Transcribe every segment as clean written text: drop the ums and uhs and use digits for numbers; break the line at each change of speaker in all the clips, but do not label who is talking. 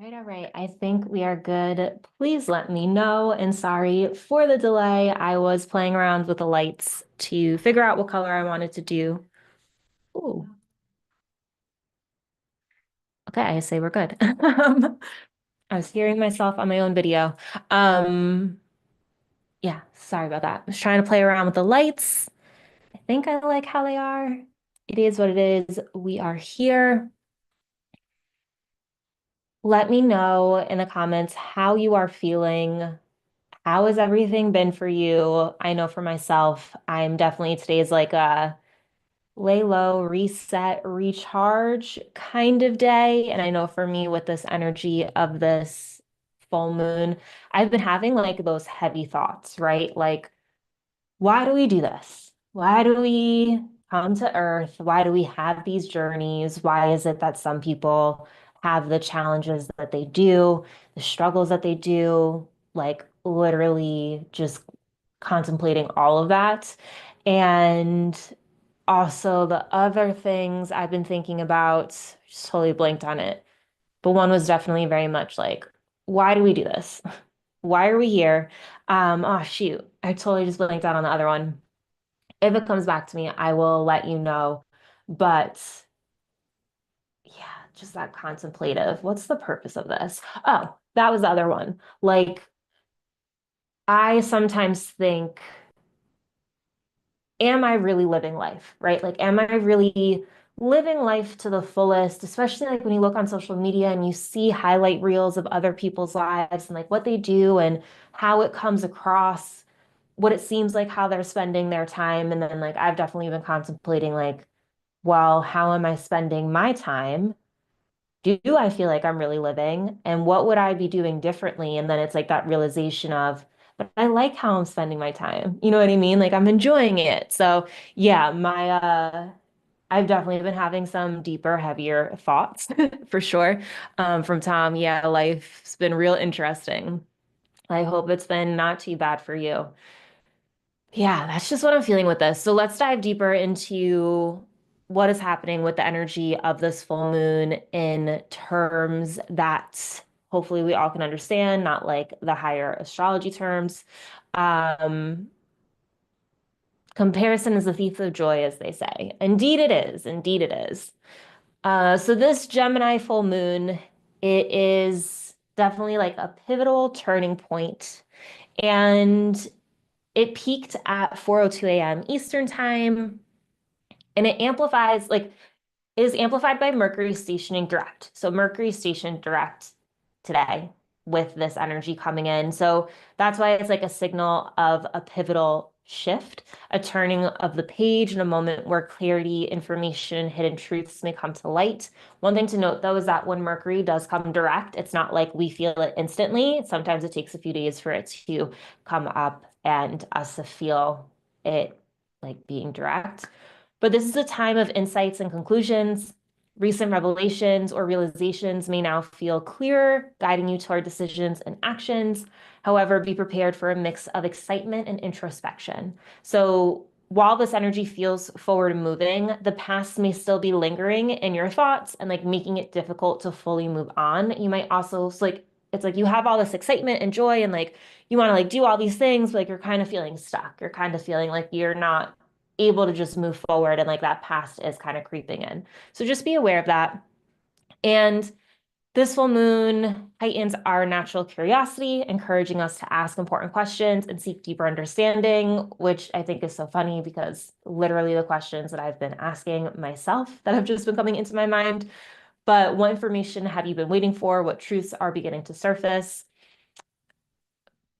All right. I think we are good. Please let me know. And sorry for the delay. I was playing around with the lights to figure out what color I wanted to do. Ooh, okay. I say we're good. I was hearing myself on my own video. Um, yeah, sorry about that. I was trying to play around with the lights. I think I like how they are. It is what it is. We are here. Let me know in the comments how you are feeling. How has everything been for you? I know for myself, I'm definitely today's like a lay low, reset, recharge kind of day. And I know for me, with this energy of this full moon, I've been having like those heavy thoughts, right? Like, why do we do this? Why do we come to Earth? Why do we have these journeys? Why is it that some people have the challenges that they do, the struggles that they do, like literally just contemplating all of that. And also the other things I've been thinking about, just totally blanked on it. But one was definitely very much like, why do we do this? Why are we here? Oh shoot, I totally just blanked out on the other one. If it comes back to me, I will let you know. But yeah, just that contemplative. What's the purpose of this? Oh, that was the other one. Like, I sometimes think, am I really living life, right? Like, am I really living life to the fullest, especially like when you look on social media and you see highlight reels of other people's lives and like what they do and how it comes across, what it seems like how they're spending their time. And then like I've definitely been contemplating like, well, how am I spending my time? Do I feel like I'm really living? And what would I be doing differently? And then it's like that realization of, but I like how I'm spending my time. You know what I mean? Like I'm enjoying it. So yeah, I've definitely been having some deeper, heavier thoughts for sure. From Tom. Yeah, life's been real interesting. I hope it's been not too bad for you. Yeah, that's just what I'm feeling with this. So let's dive deeper into what is happening with the energy of this full moon in terms that hopefully we all can understand, not like the higher astrology terms. Um, Comparison is the thief of joy, as they say. Indeed, it is. Indeed, it is. So this Gemini full moon, it is definitely like a pivotal turning point. And it peaked at 4:02 a.m. Eastern time, and it amplifies, like, is amplified by Mercury stationing direct. So Mercury stationed direct today with this energy coming in. So that's why it's like a signal of a pivotal shift, a turning of the page in a moment where clarity, information, hidden truths may come to light. One thing to note though is that when Mercury does come direct, it's not like we feel it instantly. Sometimes it takes a few days for it to come up and us to feel it like being direct. But this is a time of insights and conclusions. Recent revelations or realizations may now feel clearer, guiding you toward decisions and actions. However, be prepared for a mix of excitement and introspection. So, while this energy feels forward moving, the past may still be lingering in your thoughts and like making it difficult to fully move on. You might also, like, it's like you have all this excitement and joy and like you want to like do all these things, but like you're kind of feeling stuck. You're kind of feeling like you're not able to just move forward and like that past is kind of creeping in. So just be aware of that. And this full moon heightens our natural curiosity, encouraging us to ask important questions and seek deeper understanding, which I think is so funny because literally the questions that I've been asking myself that have just been coming into my mind. But what information have you been waiting for? What truths are beginning to surface?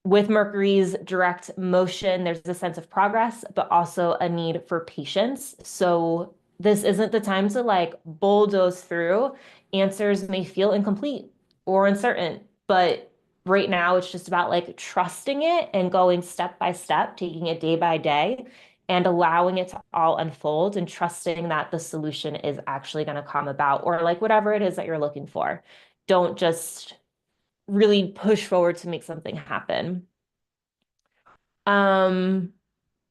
With Mercury's direct motion, there's a sense of progress, but also a need for patience. So this isn't the time to like bulldoze through. Answers may feel incomplete or uncertain, but right now it's just about like trusting it and going step by step, taking it day by day and allowing it to all unfold and trusting that the solution is actually going to come about or like whatever it is that you're looking for. Don't just really push forward to make something happen. Um,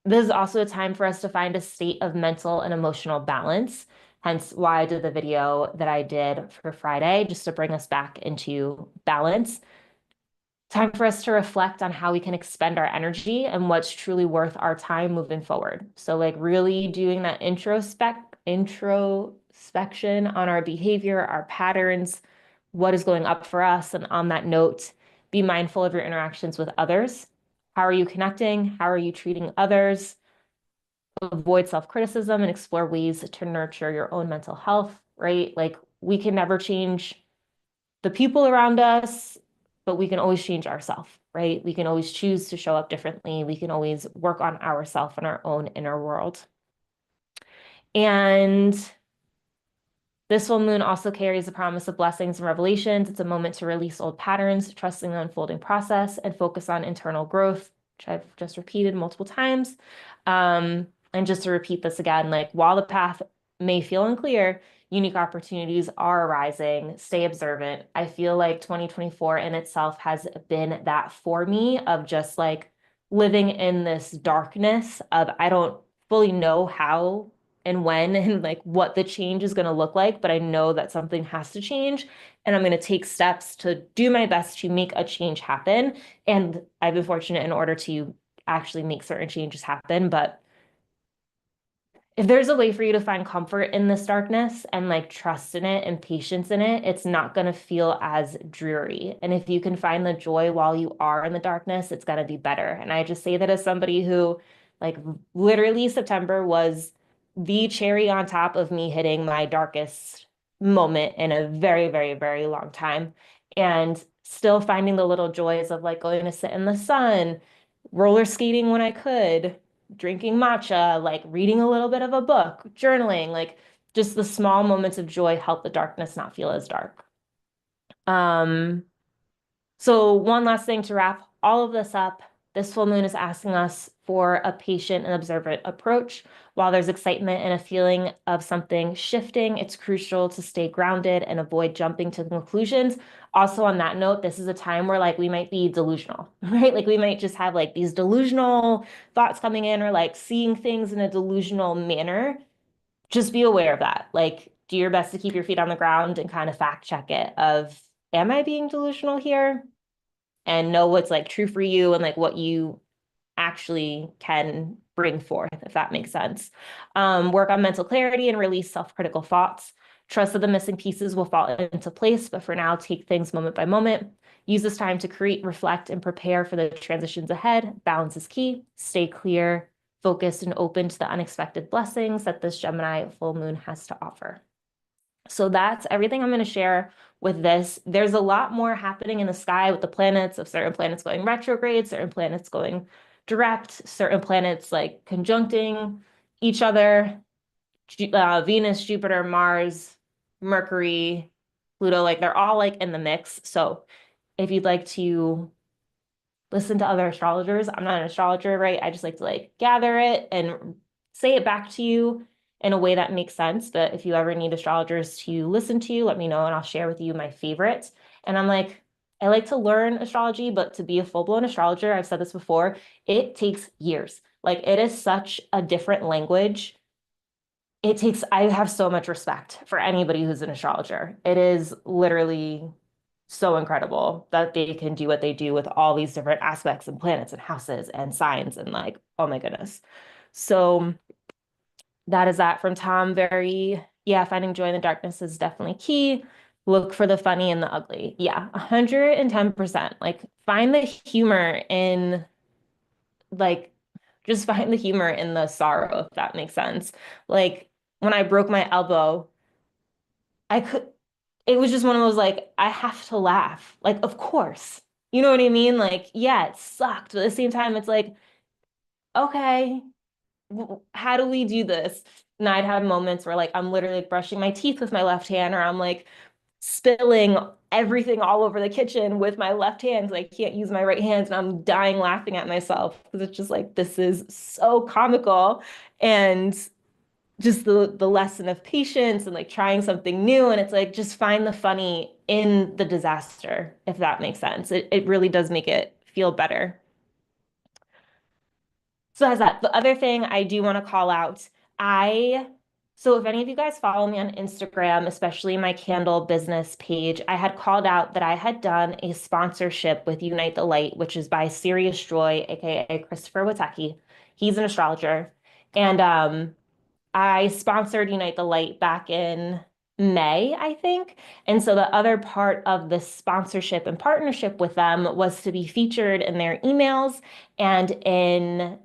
this is also a time for us to find a state of mental and emotional balance. Hence why I did the video that I did for Friday, just to bring us back into balance. Time for us to reflect on how we can expend our energy and what's truly worth our time moving forward. So like really doing that introspection on our behavior, our patterns, what is going up for us. And on that note, be mindful of your interactions with others. How are you connecting? How are you treating others? Avoid self-criticism and explore ways to nurture your own mental health, right? Like we can never change the people around us, but we can always change ourselves, right? We can always choose to show up differently. We can always work on ourselves and our own inner world. And this full moon also carries the promise of blessings and revelations. It's a moment to release old patterns, trusting the unfolding process, and focus on internal growth, which I've just repeated multiple times. And just to repeat this again, like while the path may feel unclear, unique opportunities are arising. Stay observant. I feel like 2024 in itself has been that for me of just like living in this darkness of I don't fully know how and when and like what the change is going to look like, but I know that something has to change and I'm going to take steps to do my best to make a change happen. And I've been fortunate in order to actually make certain changes happen, but if there's a way for you to find comfort in this darkness and like trust in it and patience in it, it's not going to feel as dreary. And if you can find the joy while you are in the darkness, it's going to be better. And I just say that as somebody who, like, literally September was the cherry on top of me hitting my darkest moment in a very, very, very long time. And still finding the little joys of like going to sit in the sun, roller skating when I could, drinking matcha, like reading a little bit of a book, journaling, like just the small moments of joy help the darkness not feel as dark. Um, so one last thing to wrap all of this up. This full moon is asking us for a patient and observant approach. While there's excitement and a feeling of something shifting, it's crucial to stay grounded and avoid jumping to conclusions. Also, on that note, this is a time where like we might be delusional, right? Like we might just have like these delusional thoughts coming in or like seeing things in a delusional manner. Just be aware of that. Like do your best to keep your feet on the ground and kind of fact check it of, am I being delusional here? And know what's like true for you and like what you actually can bring forth, if that makes sense. Work on mental clarity and release self-critical thoughts. Trust that the missing pieces will fall into place, but for now, take things moment by moment. Use this time to create, reflect, and prepare for the transitions ahead. Balance is key. Stay clear, focused, and open to the unexpected blessings that this Gemini full moon has to offer. So that's everything I'm going to share with this. There's a lot more happening in the sky with the planets, of certain planets going retrograde, certain planets going direct, certain planets like conjuncting each other, Venus, Jupiter, Mars, Mercury, Pluto, like they're all like in the mix. So if you'd like to listen to other astrologers, I'm not an astrologer, right? I just like to like gather it and say it back to you in a way that makes sense. But if you ever need astrologers to listen to, let me know and I'll share with you my favorites. And I'm like, I like to learn astrology, but to be a full-blown astrologer, I've said this before, it takes years. Like it is such a different language. I have so much respect for anybody who's an astrologer. It is literally so incredible that they can do what they do with all these different aspects and planets and houses and signs and like, oh my goodness. So that is that from Tom. Yeah, finding joy in the darkness is definitely key. Look for the funny and the ugly. Yeah, 110%. Like find the humor in like just find the humor in the sorrow, if that makes sense. Like when I broke my elbow, I could, it was just one of those like, I have to laugh. Like, of course. You know what I mean? Like, yeah, it sucked. But at the same time, it's like, okay, how do we do this? And I'd have moments where like I'm literally like, brushing my teeth with my left hand, or I'm like spilling everything all over the kitchen with my left hand because I can't use my right hand, and I'm dying laughing at myself because it's just like this is so comical. And just the lesson of patience and like trying something new. And it's like just find the funny in the disaster, if that makes sense. It really does make it feel better. So that's that. The other thing I do want to call out, I So if any of you guys follow me on Instagram, especially my candle business page, I had called out that I had done a sponsorship with Unite the Light, which is by Sirius Joy, aka Christopher Witecki. He's an astrologer. And I sponsored Unite the Light back in May, I think. And so the other part of the sponsorship and partnership with them was to be featured in their emails and in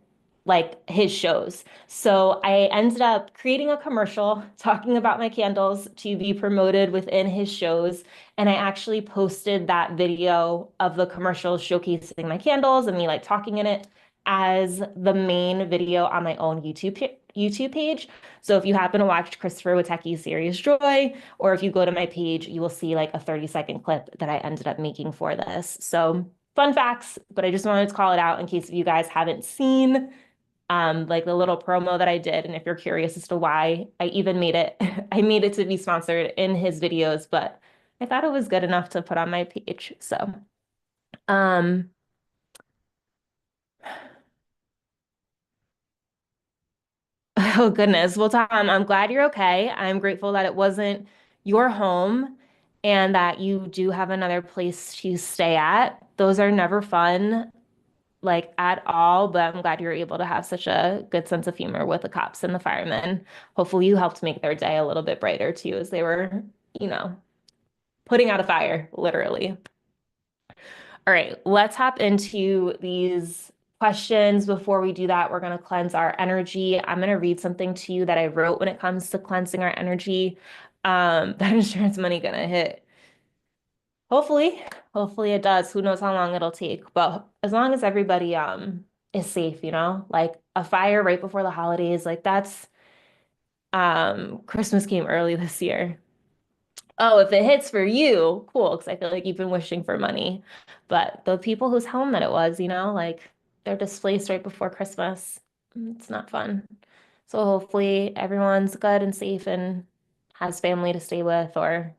like his shows. So I ended up creating a commercial talking about my candles to be promoted within his shows. And I actually posted that video of the commercial showcasing my candles and me like talking in it as the main video on my own YouTube page. So if you happen to watch Christopher Witecki's Serious Joy, or if you go to my page, you will see like a 30-second clip that I ended up making for this. So fun facts, but I just wanted to call it out in case you guys haven't seen like the little promo that I did. And if you're curious as to why I even made it, I made it to be sponsored in his videos, but I thought it was good enough to put on my page. So, um, oh goodness. Well, Tom, I'm glad you're okay. I'm grateful that it wasn't your home and that you do have another place to stay at. Those are never fun, like at all, but I'm glad you were able to have such a good sense of humor with the cops and the firemen. Hopefully you helped make their day a little bit brighter too, as they were, you know, putting out a fire, literally. All right, let's hop into these questions. Before we do that, we're going to cleanse our energy. I'm going to read something to you that I wrote when it comes to cleansing our energy. That insurance money going to hit. Hopefully, hopefully it does. Who knows how long it'll take, but as long as everybody is safe, you know, like a fire right before the holidays, like that's Christmas came early this year. Oh, if it hits for you, cool, because I feel like you've been wishing for money. But the people whose home that it was, you know, like they're displaced right before Christmas. It's not fun. So hopefully everyone's good and safe and has family to stay with or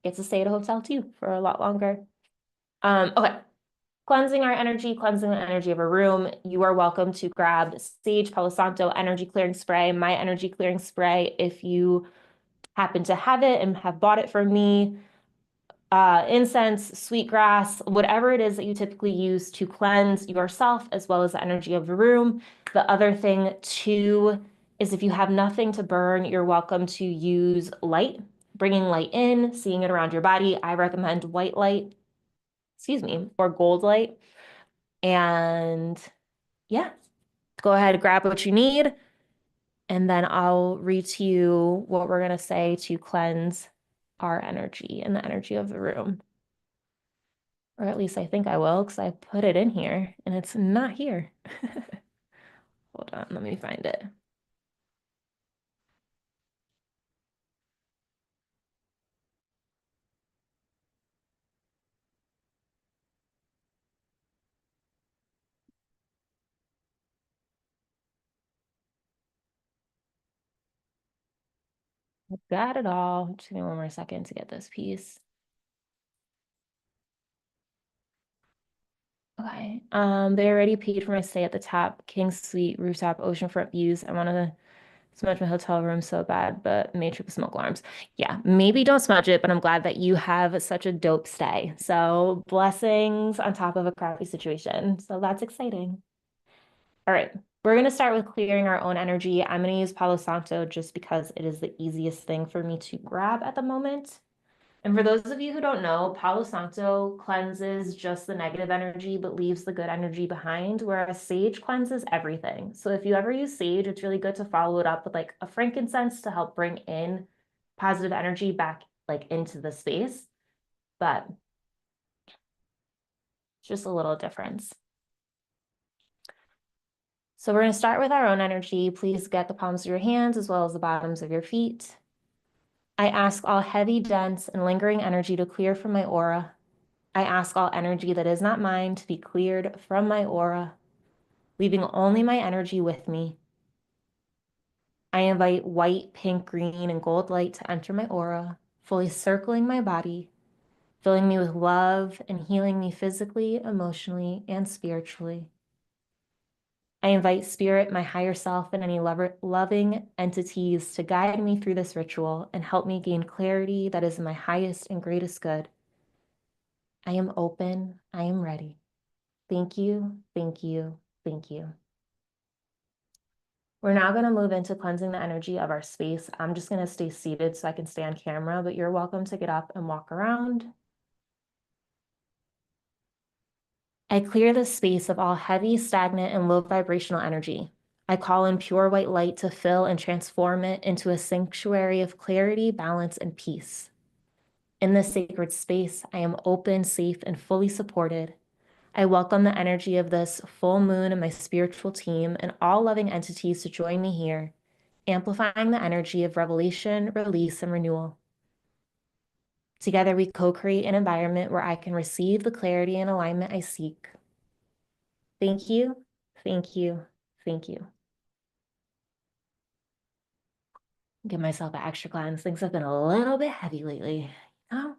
gets to stay at a hotel too for a lot longer. Okay. Cleansing our energy, cleansing the energy of a room. You are welcome to grab Sage Palo Santo energy clearing spray, my energy clearing spray, if you happen to have it and have bought it from me. Incense, sweetgrass, whatever it is that you typically use to cleanse yourself as well as the energy of the room. The other thing too is if you have nothing to burn, you're welcome to use light, bringing light in, seeing it around your body. I recommend white light, excuse me, or gold light. And yeah, go ahead, grab what you need, and then I'll read to you what we're going to say to cleanse our energy and the energy of the room. Or at least I think I will, because I put it in here and it's not here. Hold on, let me find it. I've got it all. Just give me one more second to get this piece. Okay. They already paid for my stay at the top, King Suite, rooftop, oceanfront views. I want to smudge my hotel room so bad, but made sure the smoke alarms. Yeah, maybe don't smudge it, but I'm glad that you have such a dope stay. So blessings on top of a crappy situation. So that's exciting. All right. We're going to start with clearing our own energy. I'm going to use Palo Santo just because it is the easiest thing for me to grab at the moment. And for those of you who don't know, Palo Santo cleanses just the negative energy, but leaves the good energy behind, whereas sage cleanses everything. So if you ever use sage, it's really good to follow it up with like a frankincense to help bring in positive energy back like into the space. But it's just a little difference. So we're going to start with our own energy. Please get the palms of your hands as well as the bottoms of your feet. I ask all heavy, dense, and lingering energy to clear from my aura. I ask all energy that is not mine to be cleared from my aura, leaving only my energy with me. I invite white, pink, green, and gold light to enter my aura, fully circling my body, filling me with love and healing me physically, emotionally, and spiritually. I invite spirit, my higher self, and any loving entities to guide me through this ritual and help me gain clarity that is my highest and greatest good. I am open. I am ready. Thank you, thank you, thank you. We're now going to move into cleansing the energy of our space. I'm just going to stay seated so I can stay on camera, but you're welcome to get up and walk around. I clear the space of all heavy, stagnant, and low vibrational energy. I call in pure white light to fill and transform it into a sanctuary of clarity, balance, and peace. In this sacred space, I am open, safe, and fully supported. I welcome the energy of this full moon and my spiritual team and all loving entities to join me here, amplifying the energy of revelation, release, and renewal. Together, we co-create an environment where I can receive the clarity and alignment I seek. Thank you, thank you, thank you. Give myself an extra cleanse. Things have been a little bit heavy lately. Oh.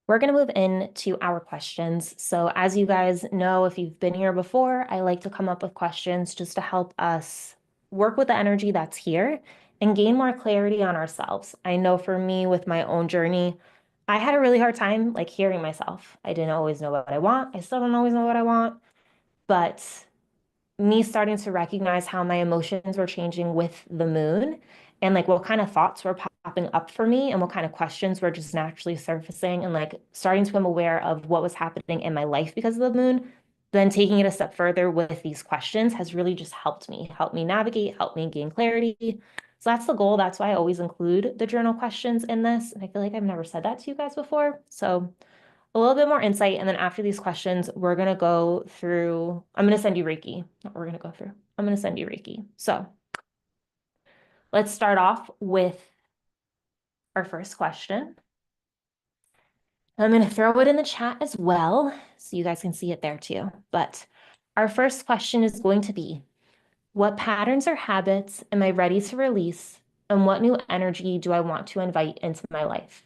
We're going to move into our questions. So as you guys know, if you've been here before, I like to come up with questions just to help us work with the energy that's here and gain more clarity on ourselves. I know for me with my own journey, I had a really hard time like hearing myself. I didn't always know what I want. I still don't always know what I want, but me starting to recognize how my emotions were changing with the moon and like what kind of thoughts were popping up for me and what kind of questions were just naturally surfacing and like starting to become aware of what was happening in my life because of the moon, then taking it a step further with these questions has really just helped me navigate, helped me gain clarity. So that's the goal. That's why I always include the journal questions in this. And I feel like I've never said that to you guys before. So a little bit more insight. And then after these questions, we're going to go through, I'm going to send you Reiki. Not we're going to go through. I'm going to send you Reiki. So let's start off with our first question. I'm going to throw it in the chat as well, so you guys can see it there too. But our first question is going to be, what patterns or habits am I ready to release? And what new energy do I want to invite into my life?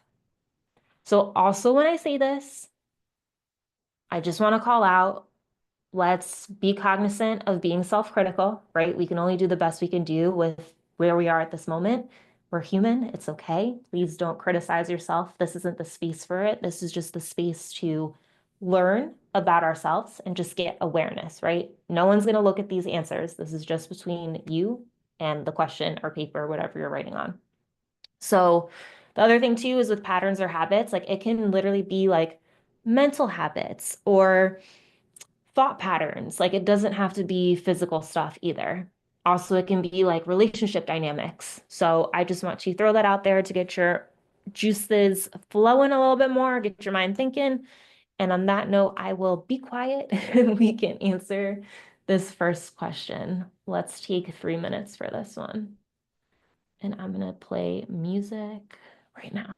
So also when I say this, I just want to call out, let's be cognizant of being self-critical, right? We can only do the best we can do with where we are at this moment. We're human. It's okay. Please don't criticize yourself. This isn't the space for it. This is just the space to learn about ourselves and just get awareness, right? No one's going to look at these answers. This is just between you and the question or paper, whatever you're writing on. So the other thing too is with patterns or habits, like it can literally be like mental habits or thought patterns. Like it doesn't have to be physical stuff either. Also, it can be like relationship dynamics. So I just want to throw that out there to get your juices flowing a little bit more, get your mind thinking. And on that note, I will be quiet and we can answer this first question. Let's take 3 minutes for this one. And I'm going to play music right now.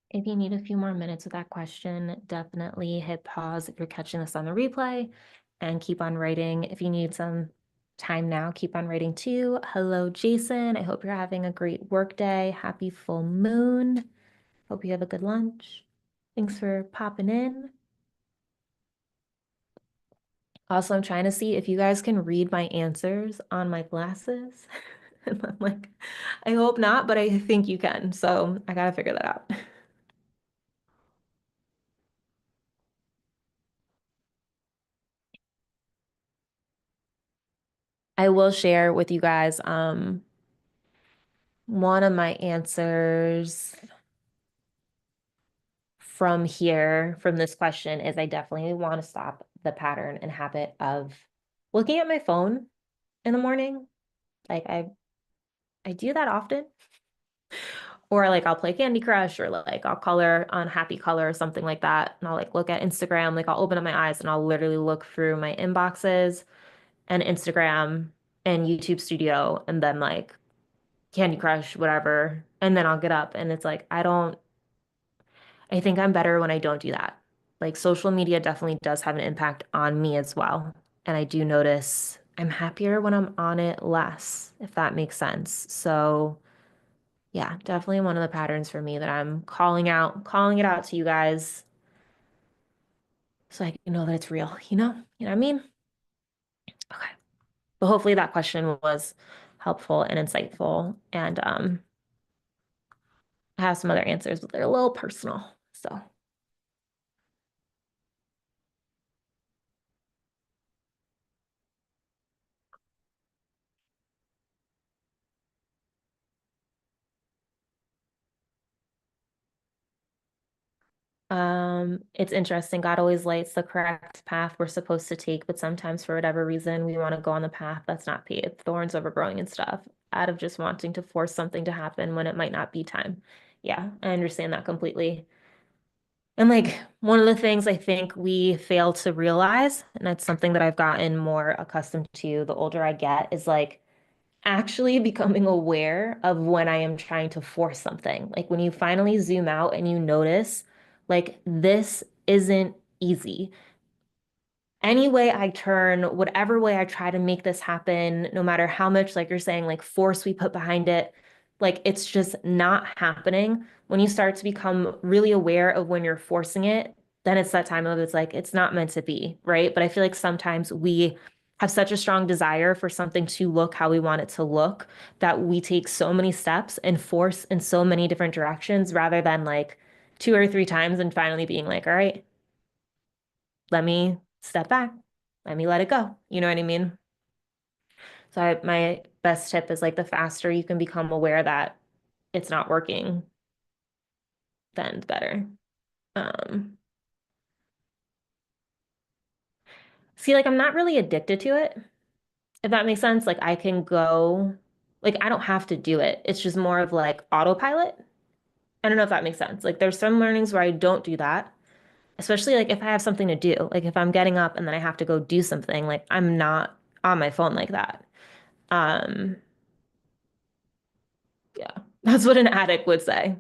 If you need a few more minutes with that question, definitely hit pause if you're catching this on the replay and keep on writing. If you need some time now, keep on writing too. Hello, Jason. I hope you're having a great work day. Happy full moon. Hope you have a good lunch. Thanks for popping in. Also, I'm trying to see if you guys can read my answers on my glasses. And I'm like, I hope not, but I think you can. So I gotta figure that out. I will share with you guys one of my answers from here, from this question, is I definitely want to stop the pattern and habit of looking at my phone in the morning. Like I do that often. Or like I'll play Candy Crush or like I'll color on Happy Color or something like that. And I'll like look at Instagram, like I'll open up my eyes and I'll literally look through my inboxes and Instagram and YouTube Studio and then like Candy Crush, whatever. And then I'll get up and it's like I think I'm better when I don't do that. Like social media definitely does have an impact on me as well. And I do notice I'm happier when I'm on it less, if that makes sense. So, yeah, definitely one of the patterns for me that I'm calling it out to you guys so I can know that it's real, you know? You know what I mean? Okay. But hopefully that question was helpful and insightful. And I have some other answers, but they're a little personal. So, it's interesting. God always lights the correct path we're supposed to take, but sometimes for whatever reason, we want to go on the path that's not paved, thorns overgrowing and stuff, out of just wanting to force something to happen when it might not be time. Yeah, I understand that completely. And like one of the things I think we fail to realize, and that's something that I've gotten more accustomed to the older I get, is like actually becoming aware of when I am trying to force something. Like when you finally zoom out and you notice, like, this isn't easy. Any way I turn, whatever way I try to make this happen, no matter how much, like you're saying, like force we put behind it, like it's just not happening. When you start to become really aware of when you're forcing it, then it's that time of it's like it's not meant to be, right? But I feel like sometimes we have such a strong desire for something to look how we want it to look that we take so many steps and force in so many different directions rather than like two or three times and finally being like, all right, let me step back. Let me let it go. You know what I mean? So my best tip is like the faster you can become aware that it's not working, then the better. Um, See, like I'm not really addicted to it, if that makes sense. Like I can go, like I don't have to do it. It's just more of like autopilot. I don't know if that makes sense. Like there's some learnings where I don't do that, especially like if I have something to do. Like if I'm getting up and then I have to go do something, like I'm not on my phone like that. Um, Yeah, that's what an addict would say.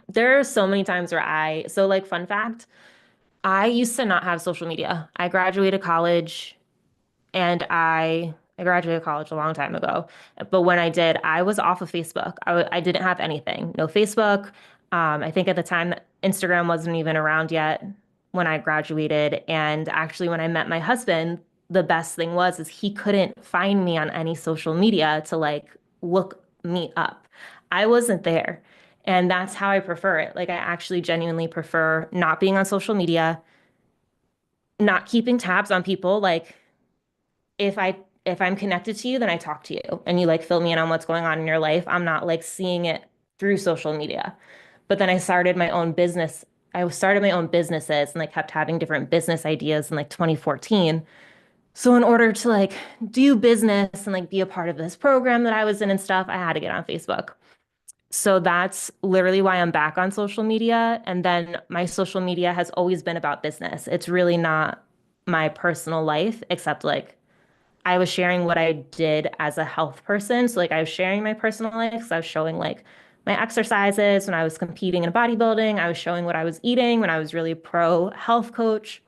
There are so many times where so like fun fact, I used to not have social media. I graduated college and I graduated college a long time ago. But when I did, I was off of Facebook. I didn't have anything. No Facebook. I think at the time Instagram wasn't even around yet when I graduated. And actually, when I met my husband, the best thing was is he couldn't find me on any social media to like look me up. I wasn't there. And that's how I prefer it. Like I actually genuinely prefer not being on social media, not keeping tabs on people. Like if I'm connected to you, then I talk to you and you like fill me in on what's going on in your life. I'm not like seeing it through social media. But then I started my own business. I started my own businesses and like kept having different business ideas in like 2014. So in order to like do business and like be a part of this program that I was in and stuff, I had to get on Facebook. So that's literally why I'm back on social media. And then my social media has always been about business. It's really not my personal life, except like I was sharing what I did as a health person. So like I was sharing my personal life. So I was showing like my exercises when I was competing in bodybuilding. I was showing what I was eating when I was really pro health coach.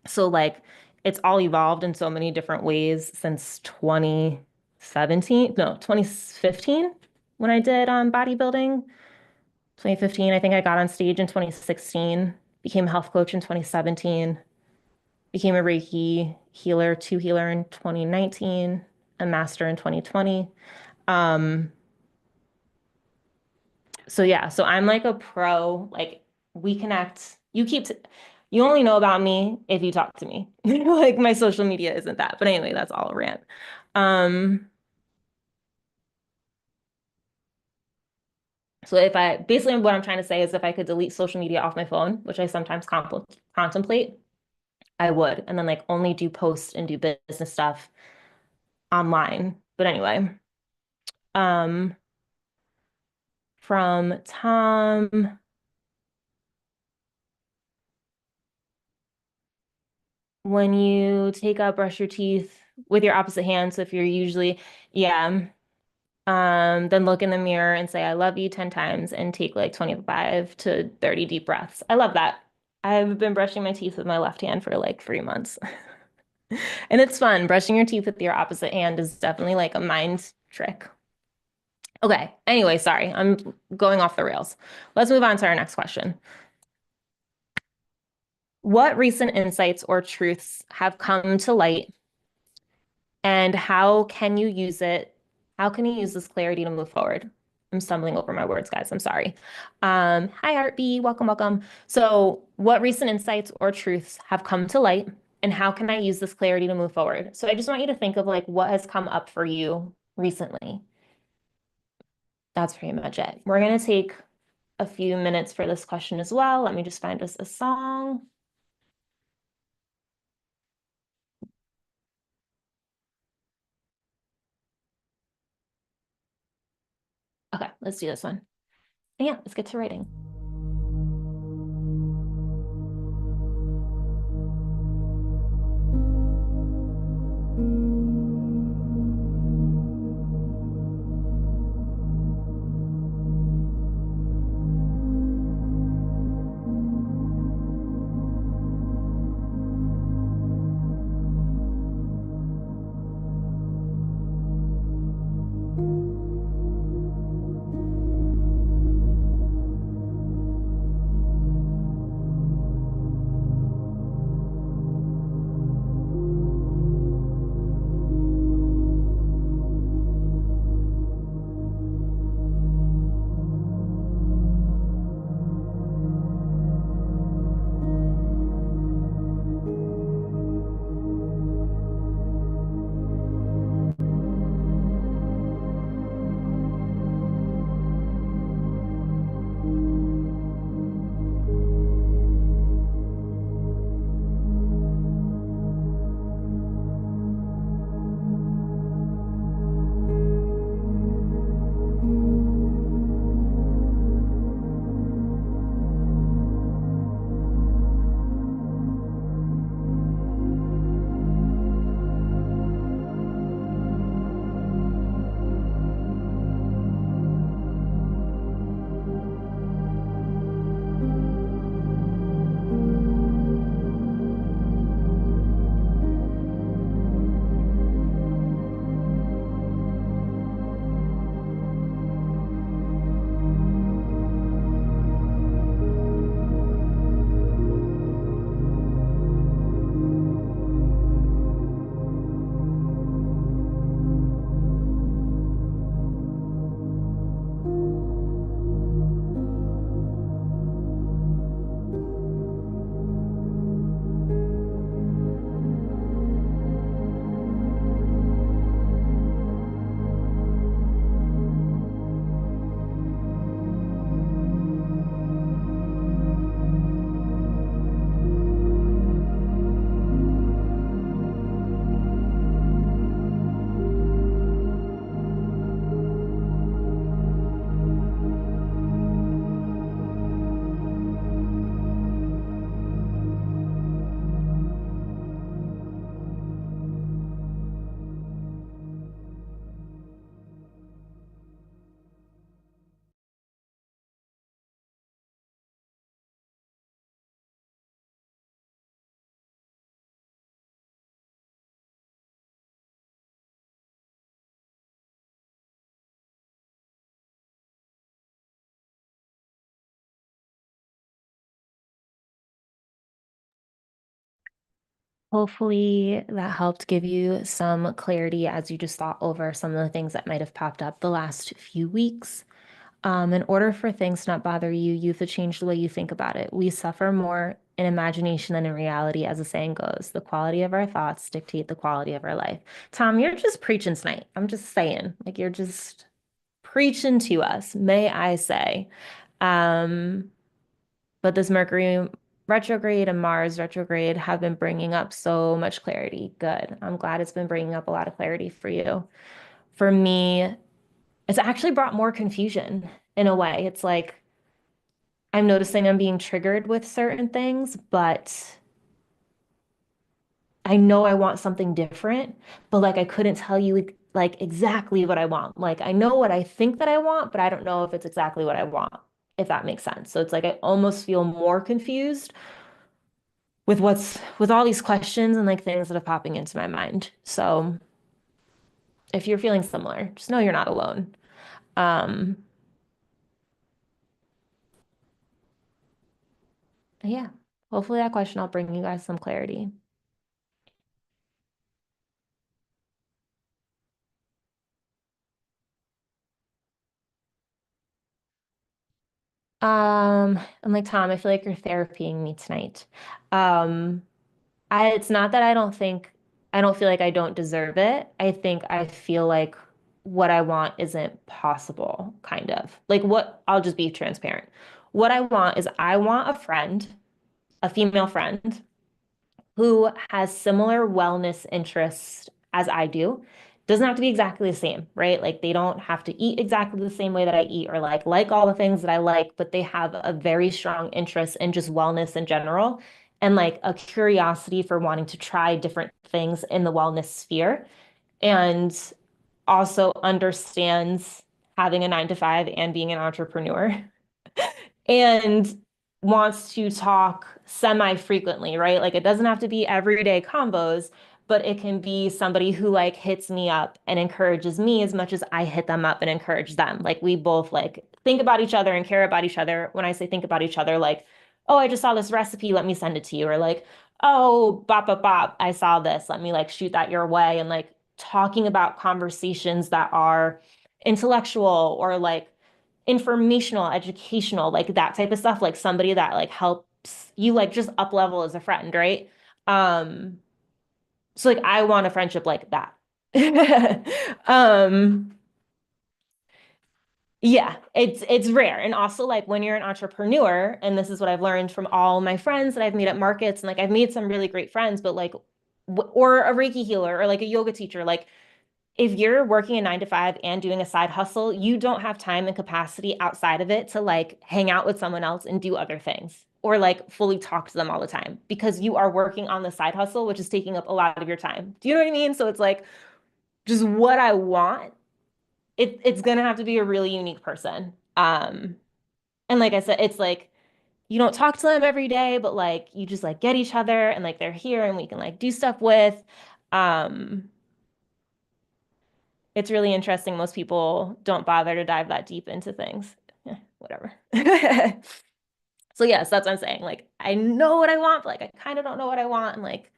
So like it's all evolved in so many different ways since 2017, no, 2015 when I did bodybuilding. 2015, I think I got on stage in 2016, became a health coach in 2017, became a Reiki healer, two healer in 2019, a master in 2020. Um, so yeah, so I'm like a pro, like we connect. You only know about me if you talk to me. Like my social media isn't that. But anyway, that's all a rant. Um, so if I basically what I'm trying to say is if I could delete social media off my phone, which I sometimes contemplate, I would, and then like only do posts and do business stuff online. But anyway, um, from Tom, when you take out, brush your teeth with your opposite hand. So if you're usually, yeah, then look in the mirror and say, I love you 10 times and take like 25 to 30 deep breaths. I love that. I've been brushing my teeth with my left hand for like 3 months. And it's fun. Brushing your teeth with your opposite hand is definitely like a mind trick. Okay. Anyway, sorry. I'm going off the rails. Let's move on to our next question. What recent insights or truths have come to light, and how can you use it? How can you use this clarity to move forward? I'm stumbling over my words, guys. I'm sorry. Hi, Art B. Welcome, welcome. So, what recent insights or truths have come to light, and how can I use this clarity to move forward? So, I just want you to think of like what has come up for you recently. That's pretty much it. We're going to take a few minutes for this question as well. Let me just find us a song. Okay, let's do this one. And yeah, let's get to writing. Hopefully that helped give you some clarity as you just thought over some of the things that might have popped up the last few weeks. In order for things to not bother you, you have to change the way you think about it. We suffer more in imagination than in reality, as the saying goes. The quality of our thoughts dictate the quality of our life. Tom, you're just preaching tonight. I'm just saying, like you're just preaching to us, may I say. Um, but this Mercury retrograde and Mars retrograde have been bringing up so much clarity. Good. I'm glad it's been bringing up a lot of clarity for you. For me, it's actually brought more confusion in a way. It's like I'm noticing I'm being triggered with certain things, but I know I want something different, but like I couldn't tell you like exactly what I want. Like I know what I think that I want, but I don't know if it's exactly what I want, if that makes sense. So it's like I almost feel more confused with with all these questions and like things that are popping into my mind. So if you're feeling similar, just know you're not alone. Um, yeah, hopefully that question will bring you guys some clarity. I'm like, Tom, I feel like you're therapying me tonight. Um, it's not that I don't feel like I don't deserve it. I think I feel like what I want isn't possible, kind of. Like I'll just be transparent. What I want is I want a friend, a female friend who has similar wellness interests as I do. Doesn't have to be exactly the same, right? Like they don't have to eat exactly the same way that I eat or like all the things that I like, but they have a very strong interest in just wellness in general and like a curiosity for wanting to try different things in the wellness sphere and also understands having a 9 to 5 and being an entrepreneur and wants to talk semi-frequently, right? Like it doesn't have to be everyday combos, but it can be somebody who like hits me up and encourages me as much as I hit them up and encourage them. Like we both like think about each other and care about each other. When I say think about each other, like, oh, I just saw this recipe, let me send it to you. Or like, oh, bop, bop, bop, I saw this, let me like shoot that your way. And like talking about conversations that are intellectual or like informational, educational, like that type of stuff, like somebody that like helps you like just up level as a friend, right? Um, so like I want a friendship like that. Um, yeah, it's rare. And also like when you're an entrepreneur, and this is what I've learned from all my friends that I've made at markets, and like I've made some really great friends, but like or a Reiki healer or like a yoga teacher, like if you're working a 9 to 5 and doing a side hustle, you don't have time and capacity outside of it to like hang out with someone else and do other things or like fully talk to them all the time because you are working on the side hustle, which is taking up a lot of your time. Do you know what I mean? So it's like just what I want. It's gonna have to be a really unique person. And like I said, it's like you don't talk to them every day, but like you just like get each other and like they're here and we can like do stuff with. Um, it's really interesting. Most people don't bother to dive that deep into things. Whatever. So yes, that's what I'm saying. Like I know what I want, but like I kind of don't know what I want. And like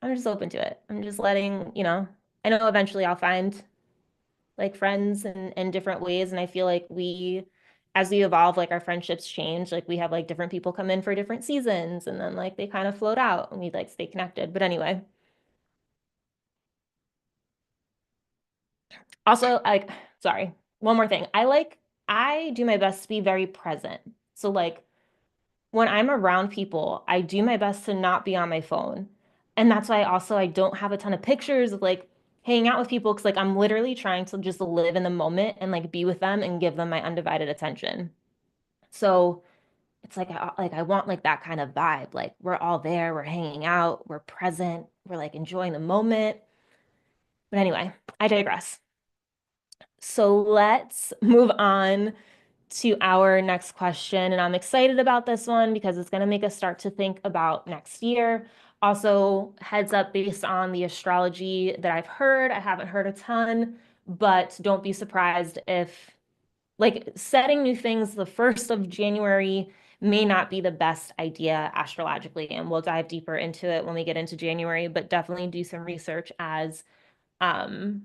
I'm just open to it. I'm just letting, I know eventually I'll find like friends in different ways. And I feel like as we evolve, like our friendships change. Like we have like different people come in for different seasons and then like they kind of float out and we like stay connected. But anyway, also like, sorry, one more thing. I do my best to be very present. So like when I'm around people, I do my best to not be on my phone. And that's why also I don't have a ton of pictures of like hanging out with people because like I'm literally trying to just live in the moment and like be with them and give them my undivided attention. So it's like I want like that kind of vibe. Like we're all there, we're hanging out, we're present, we're like enjoying the moment. But anyway, I digress. So let's move on to our next question. And I'm excited about this one because it's going to make us start to think about next year. Also, heads up based on the astrology that I've heard. I haven't heard a ton, but don't be surprised if, like, setting new things the 1st of January may not be the best idea astrologically. And we'll dive deeper into it when we get into January, but definitely do some research as, um,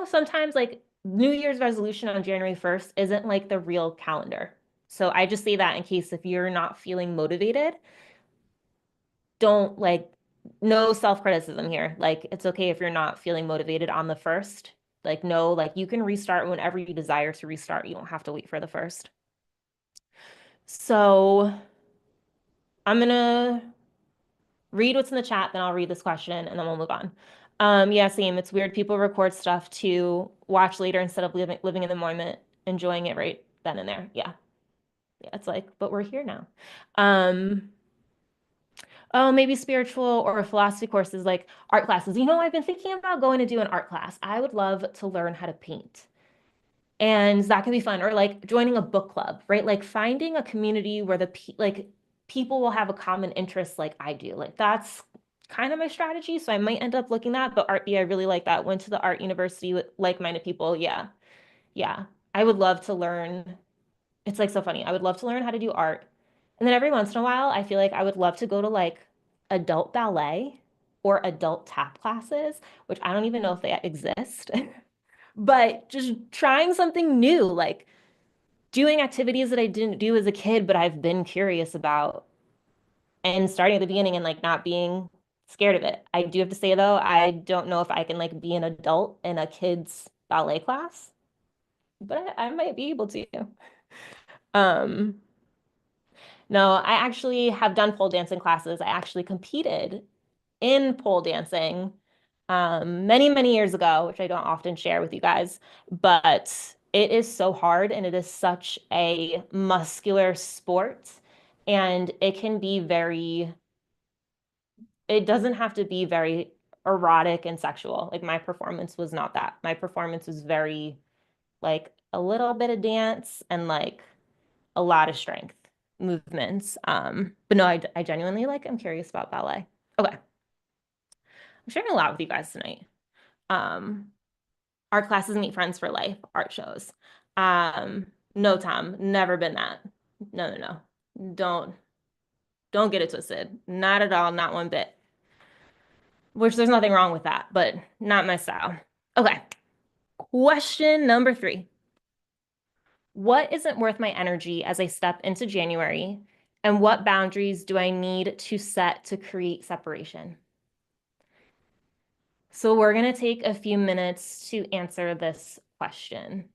sometimes like New Year's resolution on January 1st isn't like the real calendar. So I just say that in case if you're not feeling motivated, don't like, no self-criticism here. Like it's okay if you're not feeling motivated on the first. Like no, like you can restart whenever you desire to restart. You don't have to wait for the first. So I'm gonna read what's in the chat, then I'll read this question and then we'll move on. Yeah, same. It's weird. People record stuff to watch later instead of living in the moment, enjoying it right then and there. Yeah. Yeah, it's like, but we're here now. Um, oh, maybe spiritual or philosophy courses like art classes. I've been thinking about going to do an art class. I would love to learn how to paint. And that can be fun. Or like joining a book club, right? Like finding a community where people will have a common interest like I do. Like that's kind of my strategy. So I might end up looking at, but art, yeah, I really like that. Went to the art university with like-minded people. Yeah. Yeah. I would love to learn. It's like so funny. I would love to learn how to do art. And then every once in a while, I feel like I would love to go to like adult ballet or adult tap classes, which I don't even know if they exist. But just trying something new, like doing activities that I didn't do as a kid, but I've been curious about and starting at the beginning and like not being scared of it. I do have to say though, I don't know if I can like be an adult in a kid's ballet class, but I might be able to. Um, no, I actually have done pole dancing classes. I actually competed in pole dancing many, many years ago, which I don't often share with you guys, but it is so hard and it is such a muscular sport. And it doesn't have to be very erotic and sexual. Like my performance was not that. My performance was very like a little bit of dance and like a lot of strength movements. But no, I genuinely like, I'm curious about ballet. Okay. I'm sharing a lot with you guys tonight. Um, art classes meet friends for life, art shows. No, Tom, never been that. No, no, no. Don't get it twisted. Not at all, not one bit. Which there's nothing wrong with that, but not my style. Okay. Question number 3. What isn't worth my energy as I step into January? And what boundaries do I need to set to create separation? So we're going to take a few minutes to answer this question.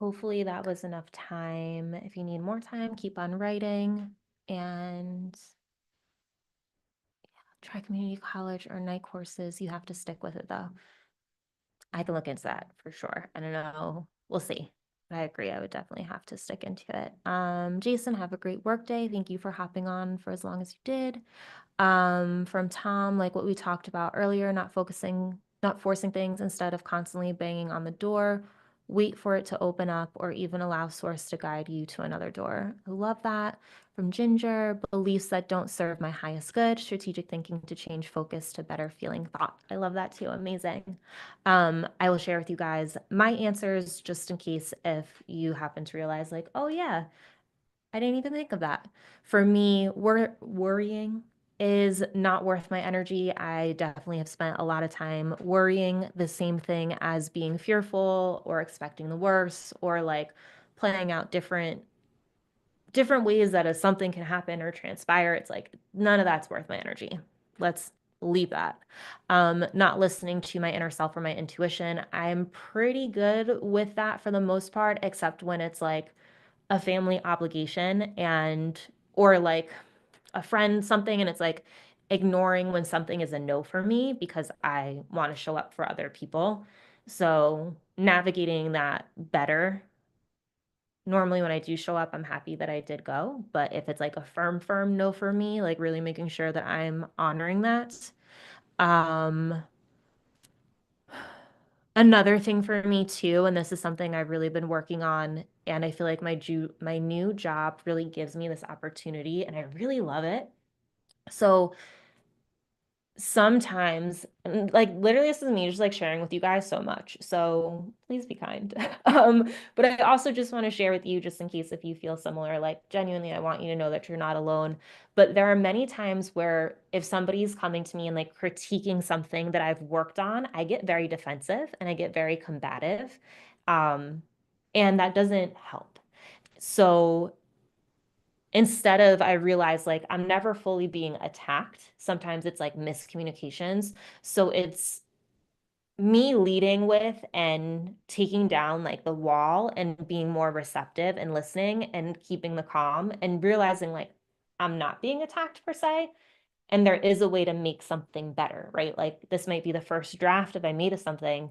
hopefully that was enough time. If you need more time, keep on writing and try community college or night courses. You have to stick with it though. I can look into that for sure. I don't know. We'll see. I agree. I would definitely have to stick into it. Jason, have a great work day. Thank you for hopping on for as long as you did. From Tom, like what we talked about earlier, not forcing things instead of constantly banging on the door. Wait for it to open up or even allow source to guide you to another door. I love that. From Ginger, beliefs that don't serve my highest good, strategic thinking to change focus to better feeling thought. I love that too. Amazing. I will share with you guys my answers just in case if you happen to realize, like, oh, yeah, I didn't even think of that. For me, worrying is not worth my energy. I definitely have spent a lot of time worrying the same thing as being fearful or expecting the worst or like playing out different ways that something can happen or transpire. It's like none of that's worth my energy. Let's leave that. Not listening to my inner self or my intuition. I'm pretty good with that for the most part, except when it's like a family obligation and or like a friend something and it's like ignoring when something is a no for me because I want to show up for other people. So navigating that better. Normally when I do show up, I'm happy that I did go, but if it's like a firm no for me, like really making sure that I'm honoring that. Um Another thing for me too, and this is something I've really been working on, and I feel like my new job really gives me this opportunity, and I really love it. So sometimes, like literally, this is me just like sharing with you guys so much. So please be kind. But I also just want to share with you, just in case if you feel similar, like genuinely, I want you to know that you're not alone. But there are many times where if somebody's coming to me and like critiquing something that I've worked on, I get very defensive and I get very combative. Um, and that doesn't help. So instead of I realize like I'm never fully being attacked. Sometimes it's like miscommunications. So it's me leading with and taking down like the wall and being more receptive and listening and keeping the calm and realizing like I'm not being attacked per se. And there is a way to make something better, right? Like this might be the first draft if I made of something.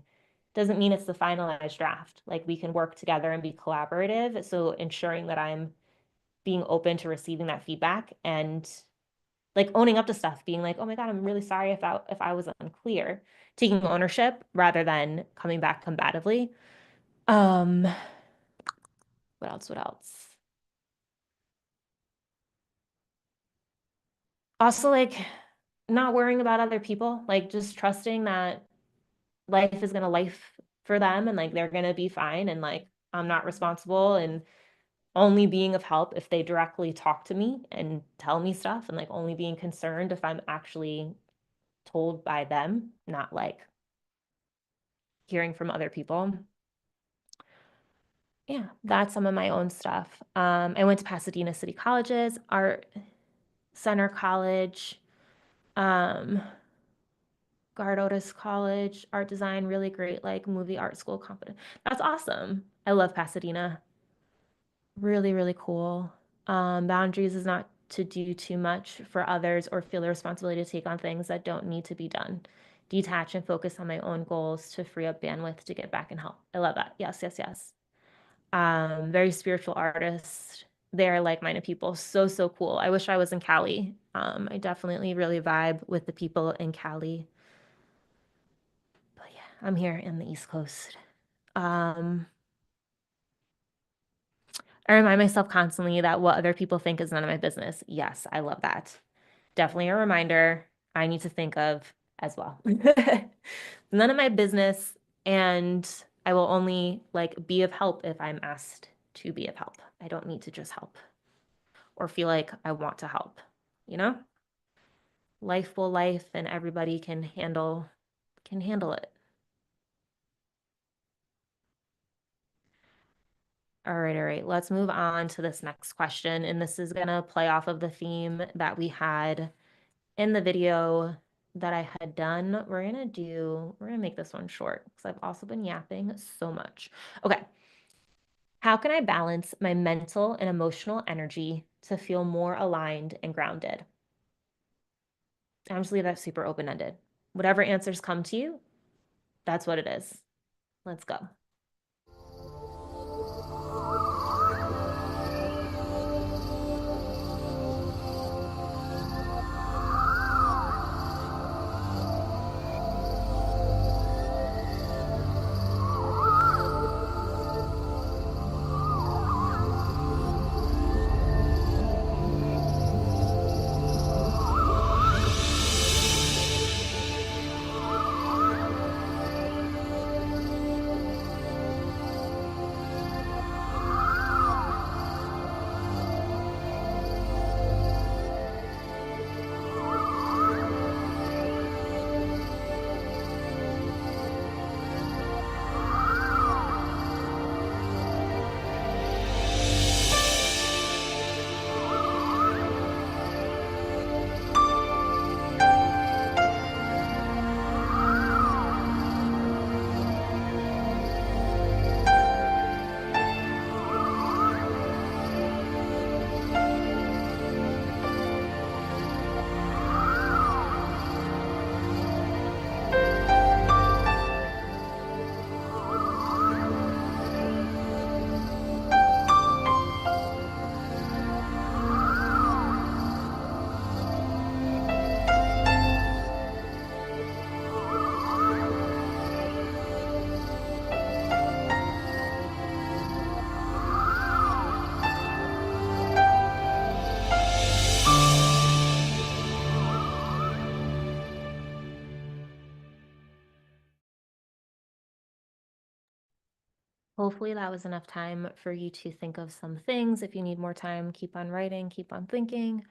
Doesn't mean it's the finalized draft. Like we can work together and be collaborative. So ensuring that I'm being open to receiving that feedback and like owning up to stuff, being like, oh my God, I'm really sorry if I was unclear, taking ownership rather than coming back combatively. Um, what else? What else? Also, like not worrying about other people, like just trusting that life is gonna life for them and like they're gonna be fine and like I'm not responsible and only being of help if they directly talk to me and tell me stuff and like only being concerned if I'm actually told by them, not like hearing from other people. Yeah, that's some of my own stuff. I went to Pasadena City College's Art Center College, um, Guard Otis College, art design, really great, like movie art school competent. That's awesome. I love Pasadena. Really, really cool. Boundaries is not to do too much for others or feel the responsibility to take on things that don't need to be done. Detach and focus on my own goals to free up bandwidth to get back and help. I love that. Yes, yes, yes. Very spiritual artist. They're like-minded people. So, so cool. I wish I was in Cali. I definitely really vibe with the people in Cali. But yeah, I'm here in the East Coast. Um, I remind myself constantly that what other people think is none of my business. Yes, I love that. Definitely a reminder I need to think of as well. None of my business, and I will only like be of help if I'm asked to be of help. I don't need to just help or feel like I want to help, you know? Life will life and everybody can handle it. All right, all right. Let's move on to this next question. And this is gonna play off of the theme that we had in the video that I had done. We're gonna make this one short because I've also been yapping so much. Okay. How can I balance my mental and emotional energy to feel more aligned and grounded? I'm just leave that super open-ended. Whatever answers come to you, that's what it is. Let's go. Hopefully that was enough time for you to think of some things. If you need more time, keep on writing, keep on thinking.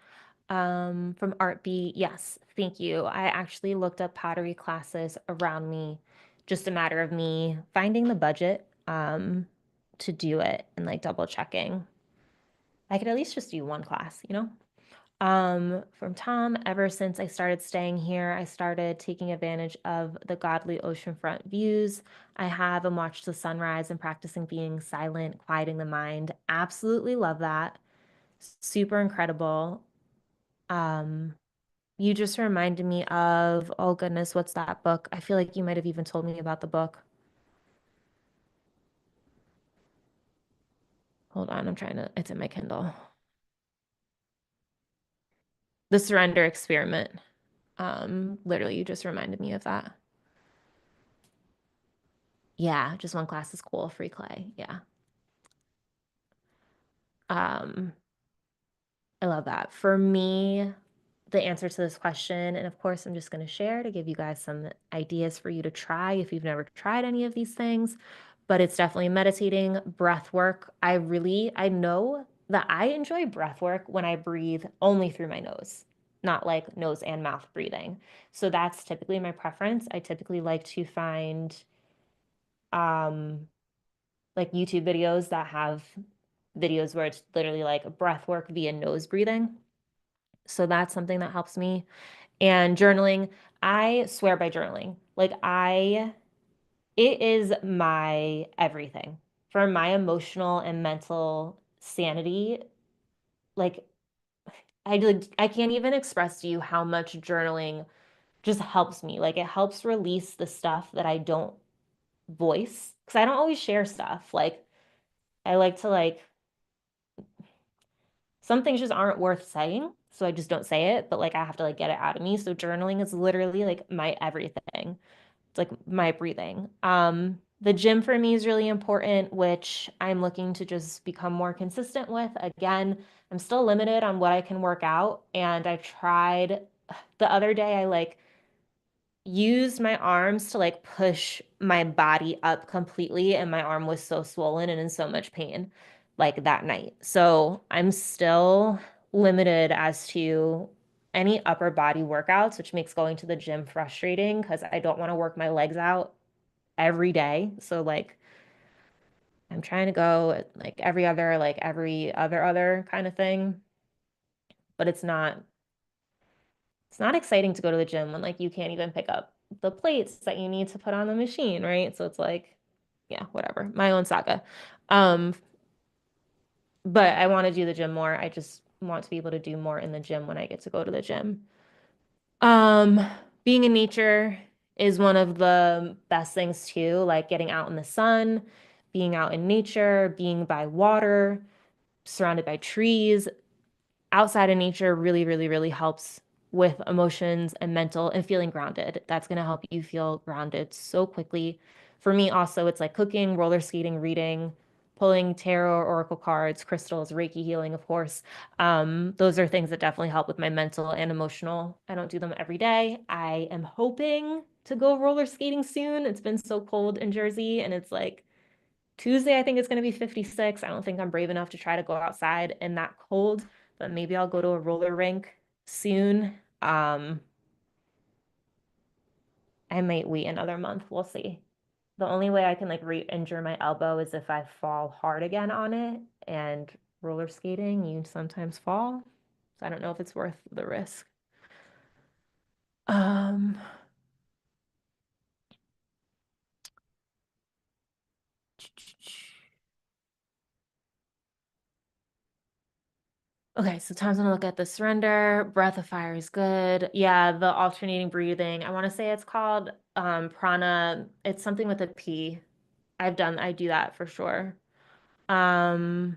From Art B, yes, thank you. I actually looked up pottery classes around me, just a matter of me finding the budget to do it and like double checking. I could at least just do one class, you know? From Tom, ever since I started staying here, I started taking advantage of the godly oceanfront views I have and watched the sunrise and practicing being silent, quieting the mind. Absolutely love that. Super incredible. Um, you just reminded me of, oh goodness, what's that book? I feel like you might have even told me about the book. Hold on, it's in my Kindle. The Surrender Experiment. Literally, you just reminded me of that. Yeah, just one class is cool, free clay. Yeah. Um, I love that. For me, the answer to this question, and of course, I'm just going to share to give you guys some ideas for you to try if you've never tried any of these things, but it's definitely meditating, breath work. I know that I enjoy breath work when I breathe only through my nose, not like nose and mouth breathing. So that's typically my preference. I typically like to find um like YouTube videos that have videos where it's literally like breath work via nose breathing. So that's something that helps me. And journaling, I swear by journaling. It is my everything for my emotional and mental sanity. Like I can't even express to you how much journaling just helps me. Like it helps release the stuff that I don't voice because I don't always share stuff. Like I like to like some things just aren't worth saying, so I just don't say it, but like I have to like get it out of me. So journaling is literally like my everything. It's like my breathing. The gym for me is really important, which I'm looking to just become more consistent with. Again, I'm still limited on what I can work out, and I tried the other day I like used my arms to like push my body up completely, and my arm was so swollen and in so much pain like that night. So I'm still limited as to any upper body workouts, which makes going to the gym frustrating because I don't want to work my legs out every day. So like I'm trying to go like every other kind of thing, but it's not exciting to go to the gym when like you can't even pick up the plates that you need to put on the machine, right? So it's like, yeah, whatever. My own saga. Um, But I want to do the gym more. I just want to be able to do more in the gym when I get to go to the gym. Um, Being in nature is one of the best things too, like getting out in the sun, being out in nature, being by water, surrounded by trees, outside in nature really, really, really helps with emotions and mental and feeling grounded. That's going to help you feel grounded so quickly. For me, also, it's like cooking, roller skating, reading, pulling tarot or oracle cards, crystals, Reiki healing, of course. Those are things that definitely help with my mental and emotional. I don't do them every day. I am hoping to go roller skating soon. It's been so cold in Jersey, and it's like Tuesday, I think it's going to be 56. I don't think I'm brave enough to try to go outside in that cold, but maybe I'll go to a roller rink soon. I might wait another month. We'll see. The only way I can like re-injure my elbow is if I fall hard again on it. And roller skating, you sometimes fall. So I don't know if it's worth the risk. Um, Okay, so time's gonna look at the surrender. Breath of fire is good. Yeah, the alternating breathing. I want to say it's called prana. It's something with a P. I do that for sure. Um,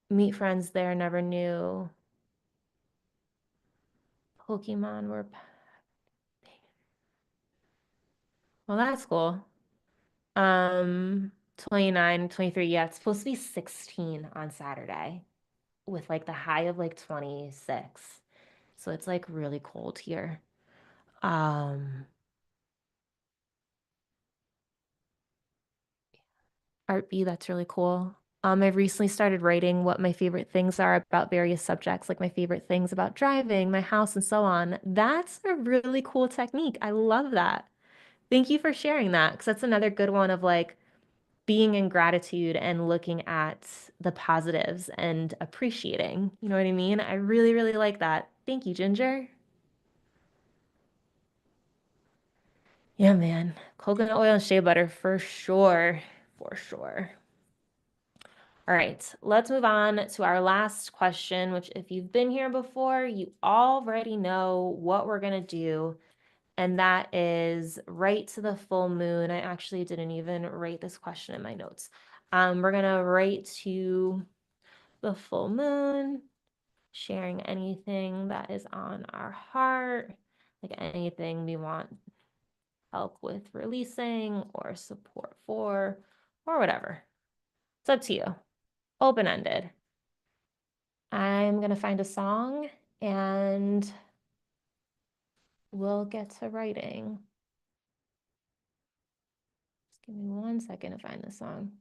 Meet friends there, never knew. Pokemon were well, that's cool. 29, 23. Yeah, it's supposed to be 16 on Saturday with like the high of like 26. So it's like really cold here. Um, Art B, that's really cool. I've recently started writing what my favorite things are about various subjects, like my favorite things about driving, my house, and so on. That's a really cool technique. I love that. Thank you for sharing that, because that's another good one of like being in gratitude and looking at the positives and appreciating. You know what I mean? I really, really like that. Thank you, Ginger. Yeah, man. Coconut oil and shea butter for sure. For sure. All right, let's move on to our last question, which if you've been here before, you already know what we're going to do. And that is right to the full moon. I actually didn't even write this question in my notes. We're going to write to the full moon, sharing anything that is on our heart, like anything we want help with releasing or support for, or whatever. It's up to you. Open-ended. I'm going to find a song and we'll get to writing. Just give me 1 second to find the song.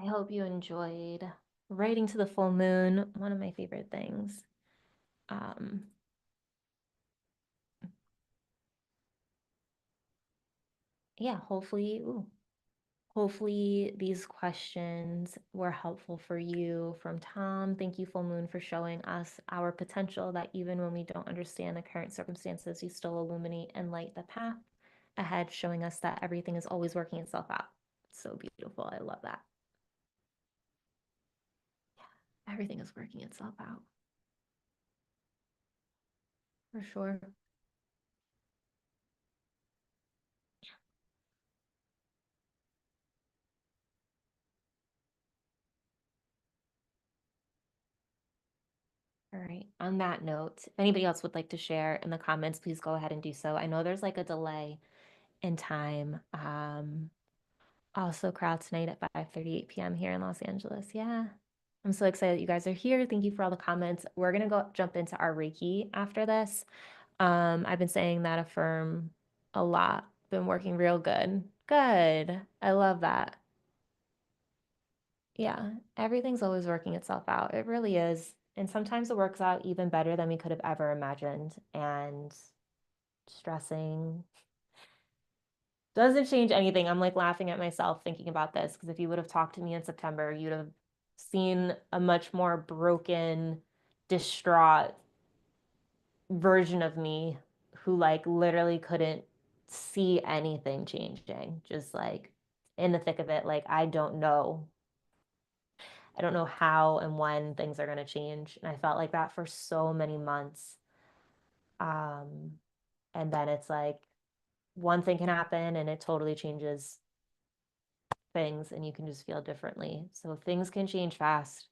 I hope you enjoyed writing to the full moon, one of my favorite things. Um, yeah, hopefully these questions were helpful for you. From Tom, thank you, full moon, for showing us our potential, that even when we don't understand the current circumstances, you still illuminate and light the path ahead, showing us that everything is always working itself out. So beautiful. I love that. Everything is working itself out, for sure. All right. On that note, if anybody else would like to share in the comments, please go ahead and do so. I know there's like a delay in time. Also crowd tonight at 5:38 p.m. here in Los Angeles. Yeah. I'm so excited that you guys are here. Thank you for all the comments. We're gonna go jump into our Reiki after this. I've been saying that affirm a lot. Been working real good. Good. I love that. Yeah, everything's always working itself out. It really is. And sometimes it works out even better than we could have ever imagined. And stressing doesn't change anything. I'm like laughing at myself thinking about this, because if you would have talked to me in September, you'd have seen a much more broken, distraught version of me who like literally couldn't see anything changing, just like in the thick of it. Like, I don't know how and when things are going to change. And I felt like that for so many months. Um, and then it's like one thing can happen and it totally changes things, and you can just feel differently. So things can change fast.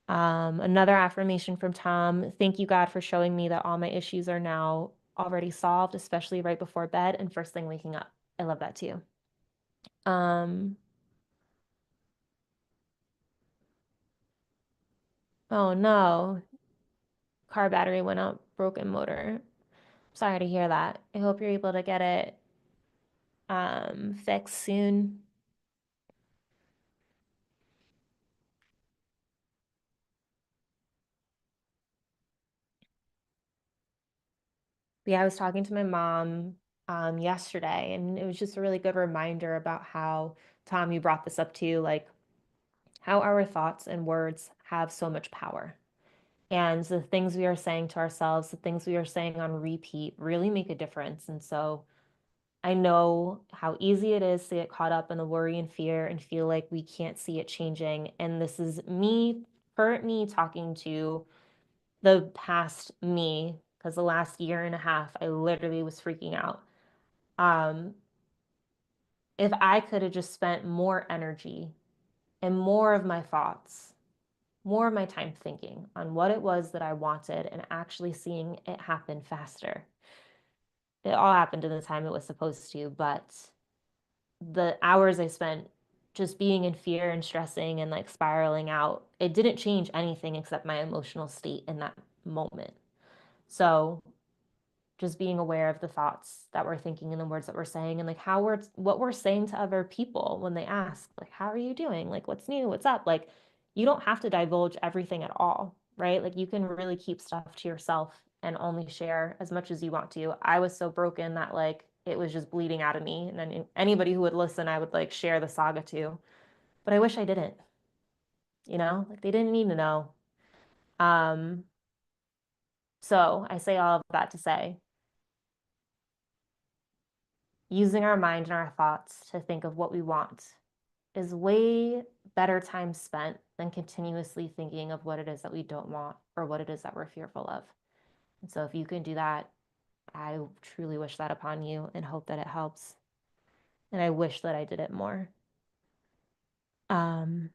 Another affirmation from Tom: thank you, God, for showing me that all my issues are now already solved, especially right before bed and first thing waking up. I love that too. Um, oh no, car battery went out, broken motor. Sorry to hear that. I hope you're able to get it fixed soon. Yeah, I was talking to my mom yesterday, and it was just a really good reminder about how, Tom, you brought this up too, like how our thoughts and words have so much power. And the things we are saying to ourselves, the things we are saying on repeat really make a difference. And so I know how easy it is to get caught up in the worry and fear and feel like we can't see it changing. And this is me, current me, talking to the past me, because the last year and a half, I literally was freaking out. Um, if I could have just spent more energy and more of my thoughts, more of my time thinking on what it was that I wanted and actually seeing it happen faster. It all happened in the time it was supposed to, but the hours I spent just being in fear and stressing and like spiraling out, it didn't change anything except my emotional state in that moment. So just being aware of the thoughts that we're thinking and the words that we're saying, and like how we're what we're saying to other people when they ask, like, how are you doing, like what's new, what's up, like you don't have to divulge everything at all, right? Like you can really keep stuff to yourself and only share as much as you want to. I was so broken that like it was just bleeding out of me, and then anybody who would listen I would like share the saga to, but I wish I didn't, like they didn't need to know. um so I say all of that to say, using our mind and our thoughts to think of what we want is way better time spent than continuously thinking of what it is that we don't want or what it is that we're fearful of. And so if you can do that, I truly wish that upon you and hope that it helps. And I wish that I did it more. Um,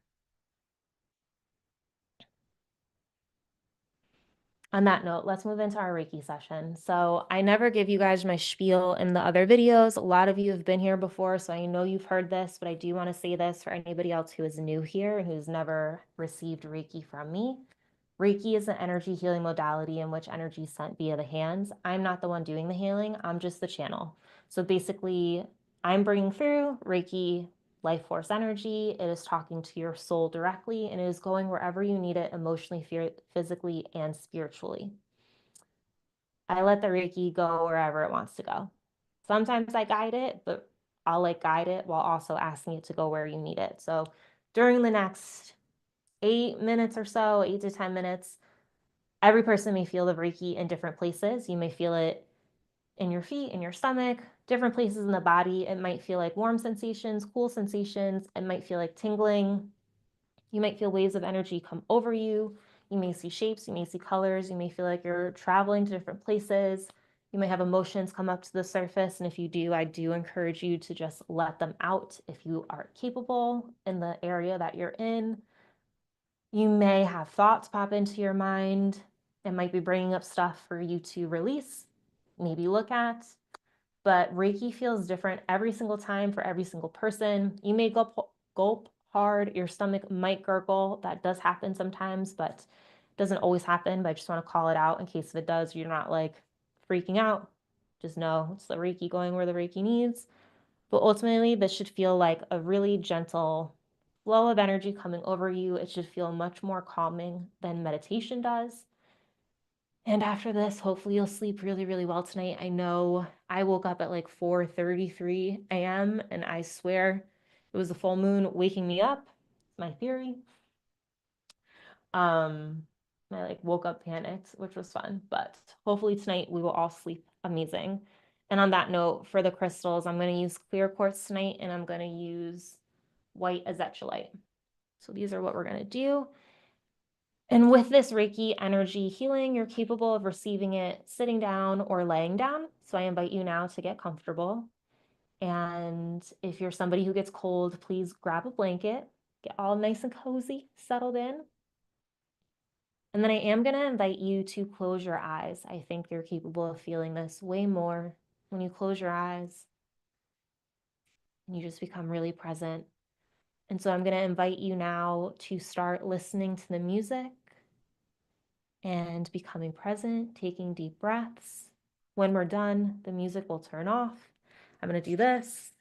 on that note, let's move into our Reiki session. So I never give you guys my spiel in the other videos. A lot of you have been here before, so I know you've heard this, but I do want to say this for anybody else who is new here and who's never received Reiki from me. Reiki is an energy healing modality in which energy is sent via the hands. I'm not the one doing the healing, I'm just the channel. So basically, I'm bringing through Reiki life force energy. It is talking to your soul directly, and it is going wherever you need it emotionally, physically, and spiritually. I let the Reiki go wherever it wants to go. Sometimes I guide it, but I'll like guide it while also asking it to go where you need it. So during the next 8 minutes or so, 8 to 10 minutes, every person may feel the Reiki in different places. You may feel it in your feet, in your stomach, different places in the body. It might feel like warm sensations, cool sensations. It might feel like tingling. You might feel waves of energy come over you. You may see shapes, you may see colors, you may feel like you're traveling to different places. You may have emotions come up to the surface. And if you do, I do encourage you to just let them out if you are capable in the area that you're in. You may have thoughts pop into your mind. It might be bringing up stuff for you to release, maybe look at. But Reiki feels different every single time for every single person. You may gulp hard, your stomach might gurgle. That does happen sometimes, but doesn't always happen. But I just want to call it out in case if it does, you're not like freaking out. Just know it's the Reiki going where the Reiki needs. But ultimately, this should feel like a really gentle flow of energy coming over you. It should feel much more calming than meditation does. And after this, hopefully you'll sleep really, really well tonight. I know I woke up at like 4:33 a.m. and I swear it was the full moon waking me up. My theory. Um, I like woke up panicked, which was fun, but hopefully tonight we will all sleep amazing. And on that note, for the crystals, I'm going to use clear quartz tonight and I'm going to use white azechulite. So these are what we're going to do. And with this Reiki energy healing, you're capable of receiving it sitting down or laying down. So I invite you now to get comfortable. And if you're somebody who gets cold, please grab a blanket, get all nice and cozy, settled in. And then I am going to invite you to close your eyes. I think you're capable of feeling this way more when you close your eyes and you just become really present. And so I'm going to invite you now to start listening to the music and becoming present, taking deep breaths. When we're done, the music will turn off. I'm going to do this.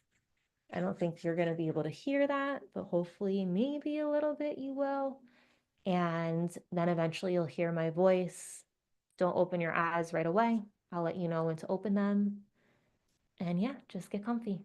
I don't think you're going to be able to hear that, but hopefully, maybe a little bit you will. And then eventually you'll hear my voice. Don't open your eyes right away. I'll let you know when to open them. And yeah, just get comfy.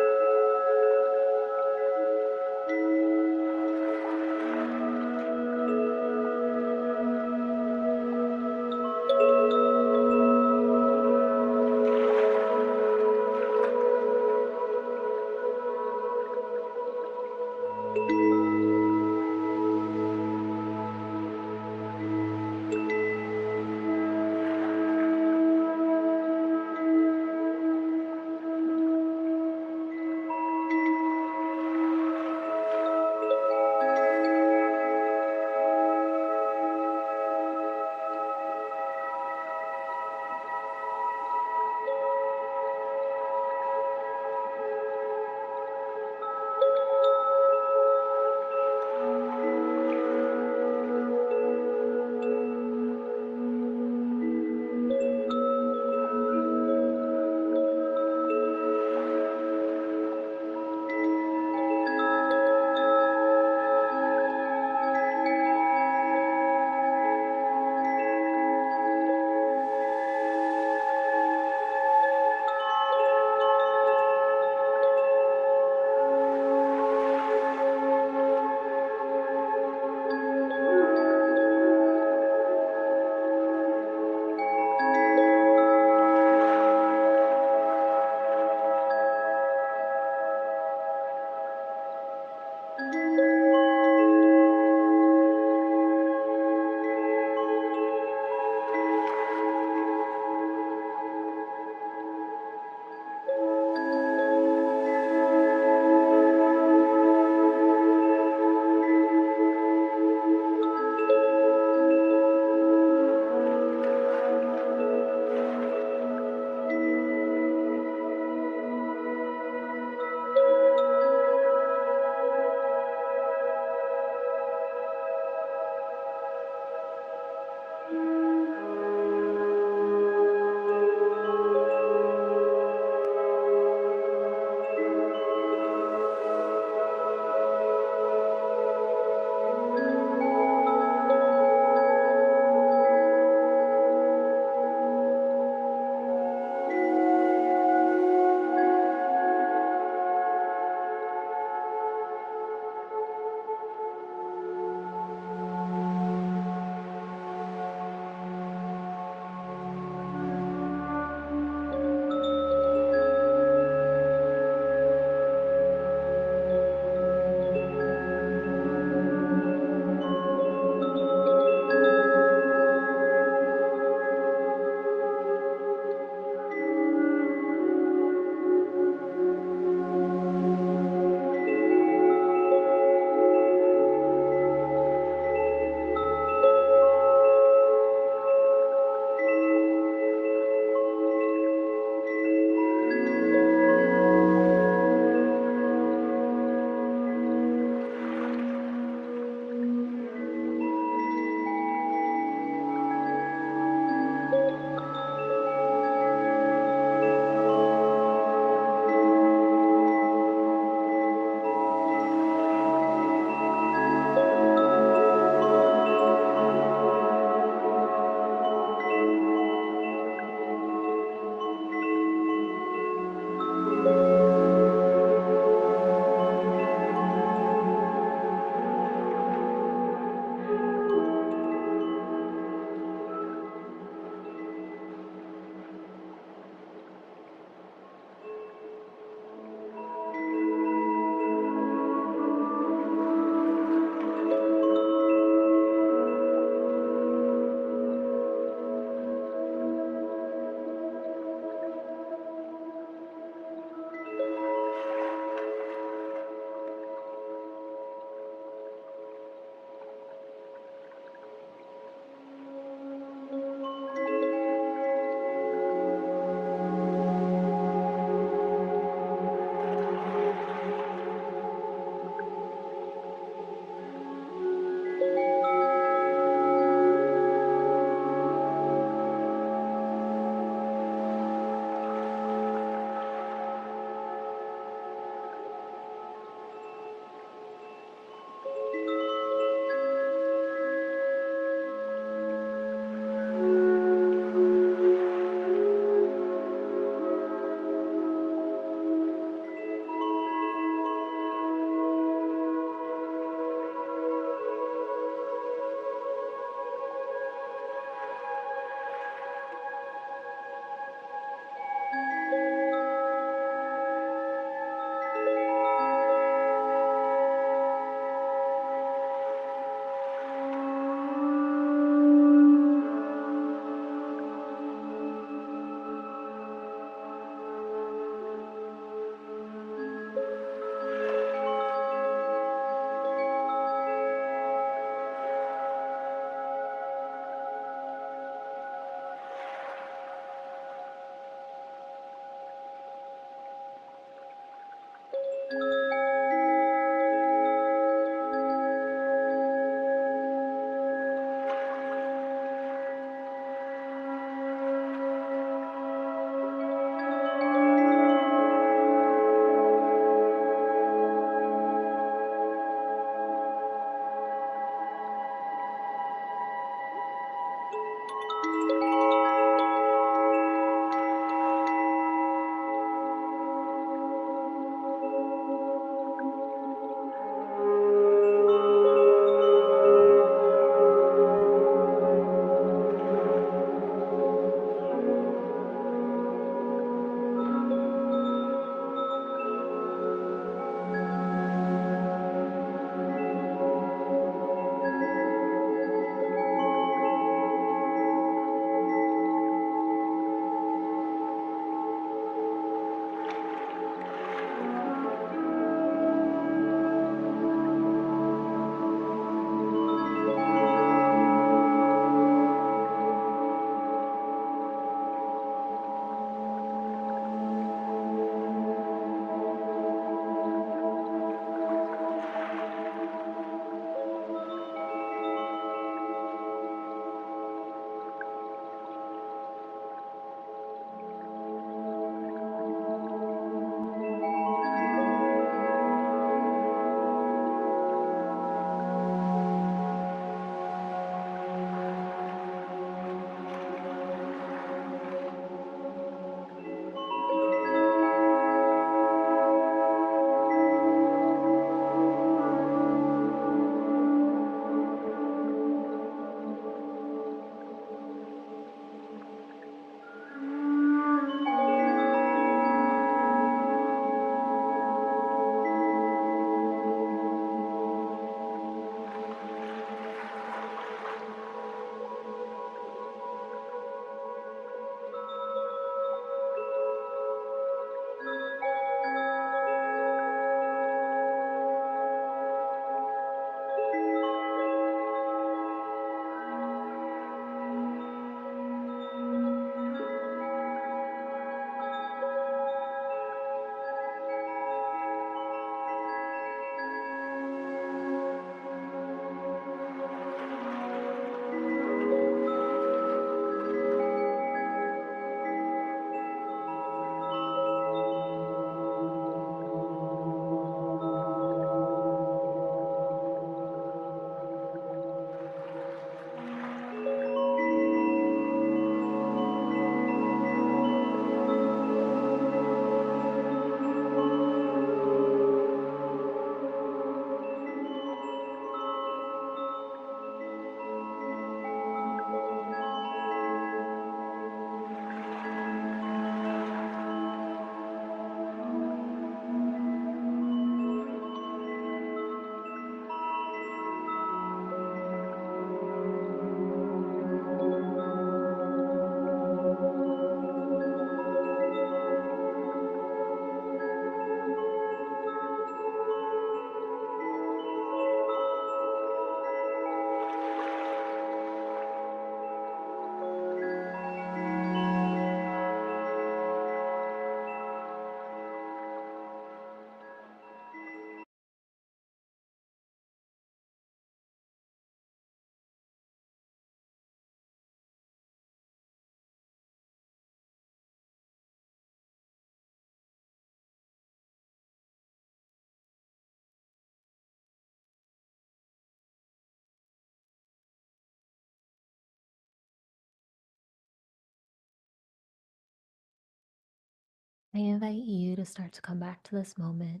I invite you to start to come back to this moment,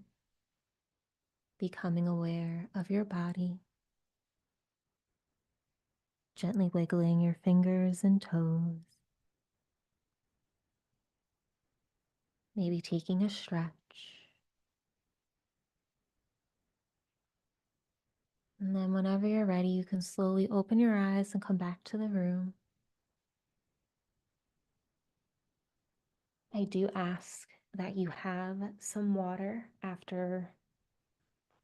becoming aware of your body, gently wiggling your fingers and toes, maybe taking a stretch. And then whenever you're ready, you can slowly open your eyes and come back to the room. I do ask that you have some water after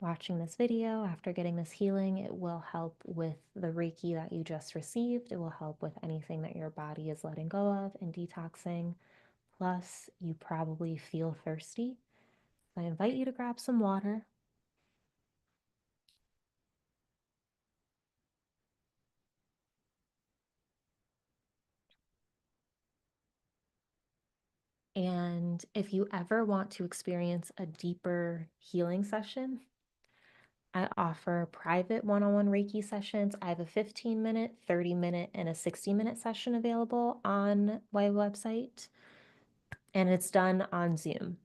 watching this video, after getting this healing. It will help with the Reiki that you just received. It will help with anything that your body is letting go of and detoxing. Plus, you probably feel thirsty. I invite you to grab some water. And if you ever want to experience a deeper healing session, I offer private one-on-one Reiki sessions. I have a 15-minute, 30-minute, and a 60-minute session available on my website, and it's done on Zoom.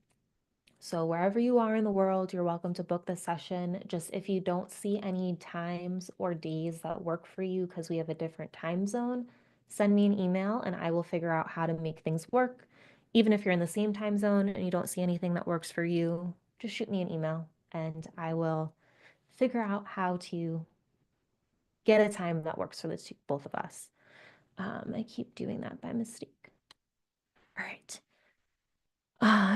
So wherever you are in the world, you're welcome to book the session. Just if you don't see any times or days that work for you because we have a different time zone, send me an email and I will figure out how to make things work. Even if you're in the same time zone and you don't see anything that works for you, just shoot me an email and I will figure out how to get a time that works for both of us. I keep doing that by mistake. All right.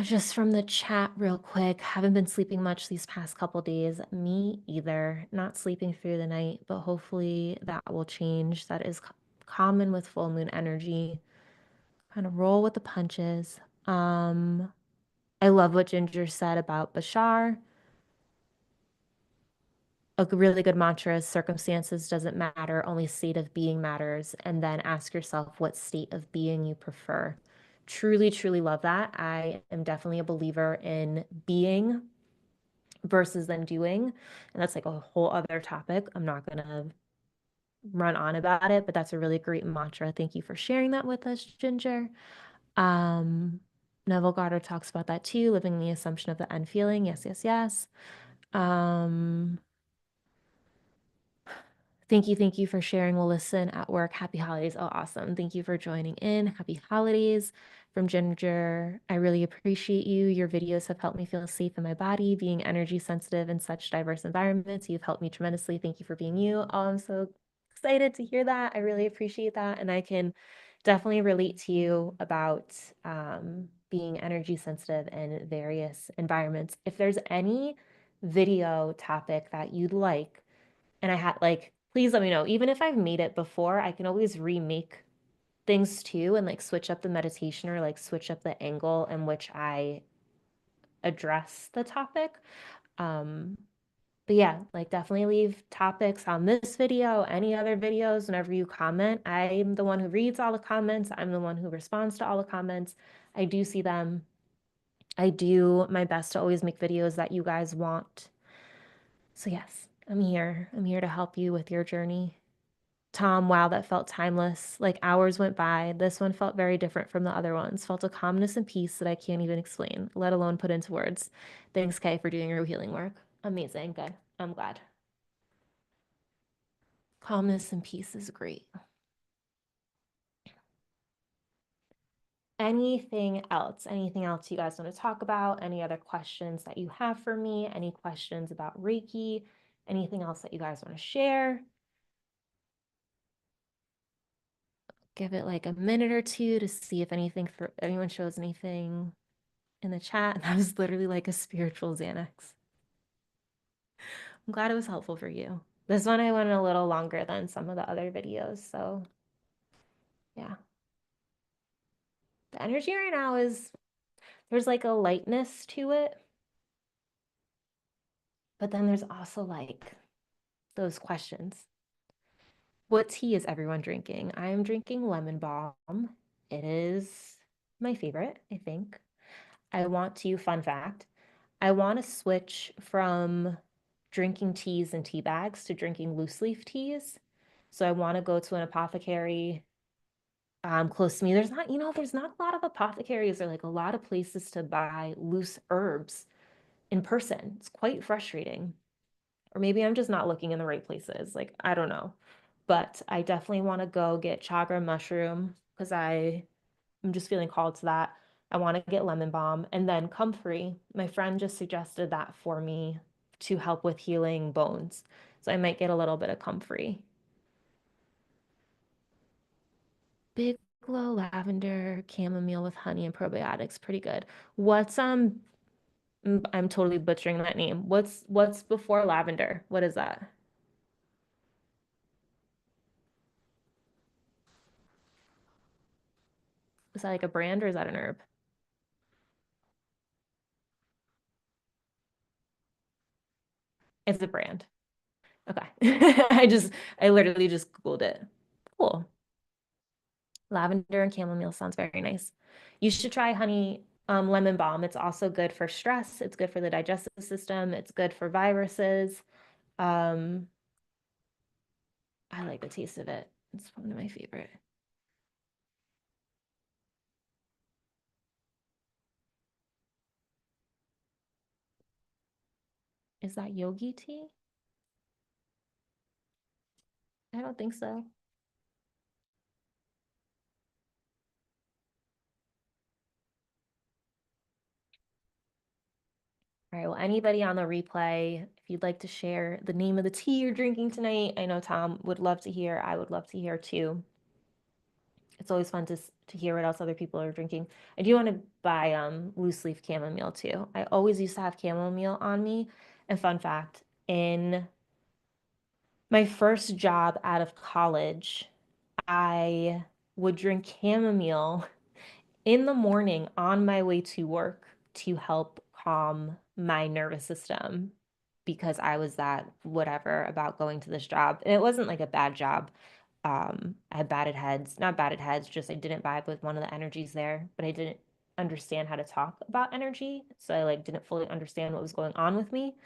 Just from the chat real quick, haven't been sleeping much these past couple days. Me either. Not sleeping through the night, but hopefully that will change. That is common with full moon energy. Kind of roll with the punches. I love what Ginger said about Bashar. A really good mantra is circumstances doesn't matter, only state of being matters. And then ask yourself what state of being you prefer. Truly, truly love that. I am definitely a believer in being versus then doing. And that's like a whole other topic. I'm not going to run on about it, but that's a really great mantra. Thank you for sharing that with us, Ginger. Um, Neville Goddard talks about that too, living in the assumption of the end feeling. Yes, yes, yes. Um, Thank you for sharing. We'll listen at work. Happy holidays. Oh, awesome. Thank you for joining in. Happy holidays from Ginger. I really appreciate you. Your videos have helped me feel safe in my body, being energy sensitive in such diverse environments. You've helped me tremendously. Thank you for being you. Oh, I'm so excited to hear that. I really appreciate that. And I can definitely relate to you about being energy sensitive in various environments. If there's any video topic that you'd like, and I had like, please let me know. Even if I've made it before, I can always remake things too and like switch up the meditation or like switch up the angle in which I address the topic. Um, but yeah, like definitely leave topics on this video, any other videos, whenever you comment. I'm the one who reads all the comments. I'm the one who responds to all the comments. I do see them. I do my best to always make videos that you guys want. So yes, I'm here. I'm here to help you with your journey. Tom, wow, that felt timeless. Like hours went by. This one felt very different from the other ones. Felt a calmness and peace that I can't even explain, let alone put into words. Thanks, Kay, for doing your healing work. Amazing. Good. I'm glad. Calmness and peace is great. Anything else? Anything else you guys want to talk about? Any other questions that you have for me? Any questions about Reiki? Anything else that you guys want to share? Give it like a minute or two to see if anyone shows anything in the chat. That was literally like a spiritual Xanax. I'm glad it was helpful for you. This one I went a little longer than some of the other videos, so yeah. The energy right now is, there's like a lightness to it, but then there's also like those questions. What tea is everyone drinking? I'm drinking lemon balm. It is my favorite, I think. Fun fact, I want to switch from drinking teas and tea bags to drinking loose leaf teas. So I want to go to an apothecary. close to me. There's not, there's not a lot of apothecaries or like a lot of places to buy loose herbs in person. It's quite frustrating. Or maybe I'm just not looking in the right places. Like, I don't know. But I definitely want to go get chaga mushroom because I'm just feeling called to that. I want to get lemon balm and then comfrey. My friend just suggested that for me to help with healing bones. So I might get a little bit of comfrey. Big glow lavender, chamomile with honey and probiotics. Pretty good. What's I'm totally butchering that name. What's before lavender? What is that? Is that like a brand or is that an herb? It's a brand. Okay. I literally just Googled it. Cool. Lavender and chamomile sounds very nice. You should try honey lemon balm. It's also good for stress. It's good for the digestive system. It's good for viruses. Um, I like the taste of it. It's one of my favorite. Is that yogi tea? I don't think so. All right, well, anybody on the replay, if you'd like to share the name of the tea you're drinking tonight, I know Tom would love to hear. I would love to hear too. It's always fun to hear what else other people are drinking. I do want to buy loose leaf chamomile too. I always used to have chamomile on me. And fun fact, in my first job out of college, I would drink chamomile in the morning on my way to work to help calm my nervous system because I was that whatever about going to this job. And it wasn't like a bad job. I had batted heads, not batted heads, just I didn't vibe with one of the energies there, but I didn't understand how to talk about energy. So I like didn't fully understand what was going on with me.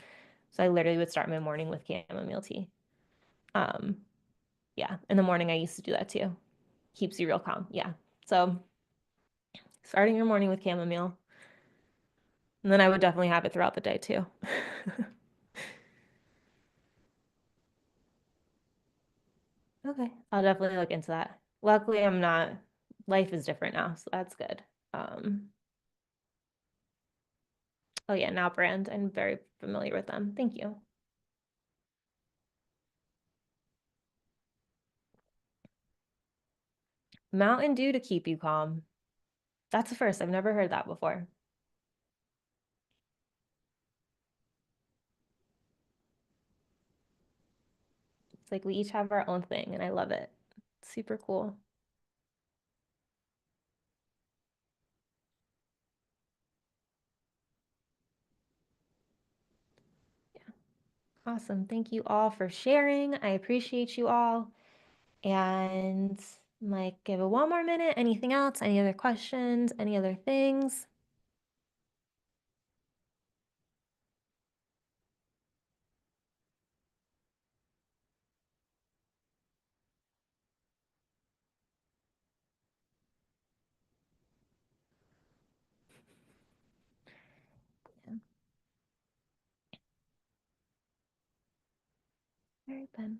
So I literally would start my morning with chamomile tea. Um, yeah, in the morning I used to do that too. Keeps you real calm. Yeah. So starting your morning with chamomile. And then I would definitely have it throughout the day too. Okay, I'll definitely look into that. Luckily, I'm not, life is different now, so that's good. Um, oh yeah, now brand. I'm very familiar with them. Thank you. Mountain Dew to keep you calm. That's a first. I've never heard that before. It's like we each have our own thing, and I love it. Super cool. Yeah, awesome. Thank you all for sharing. I appreciate you all. And like, give it one more minute. Anything else? Any other questions? Any other things? Yeah. All right then.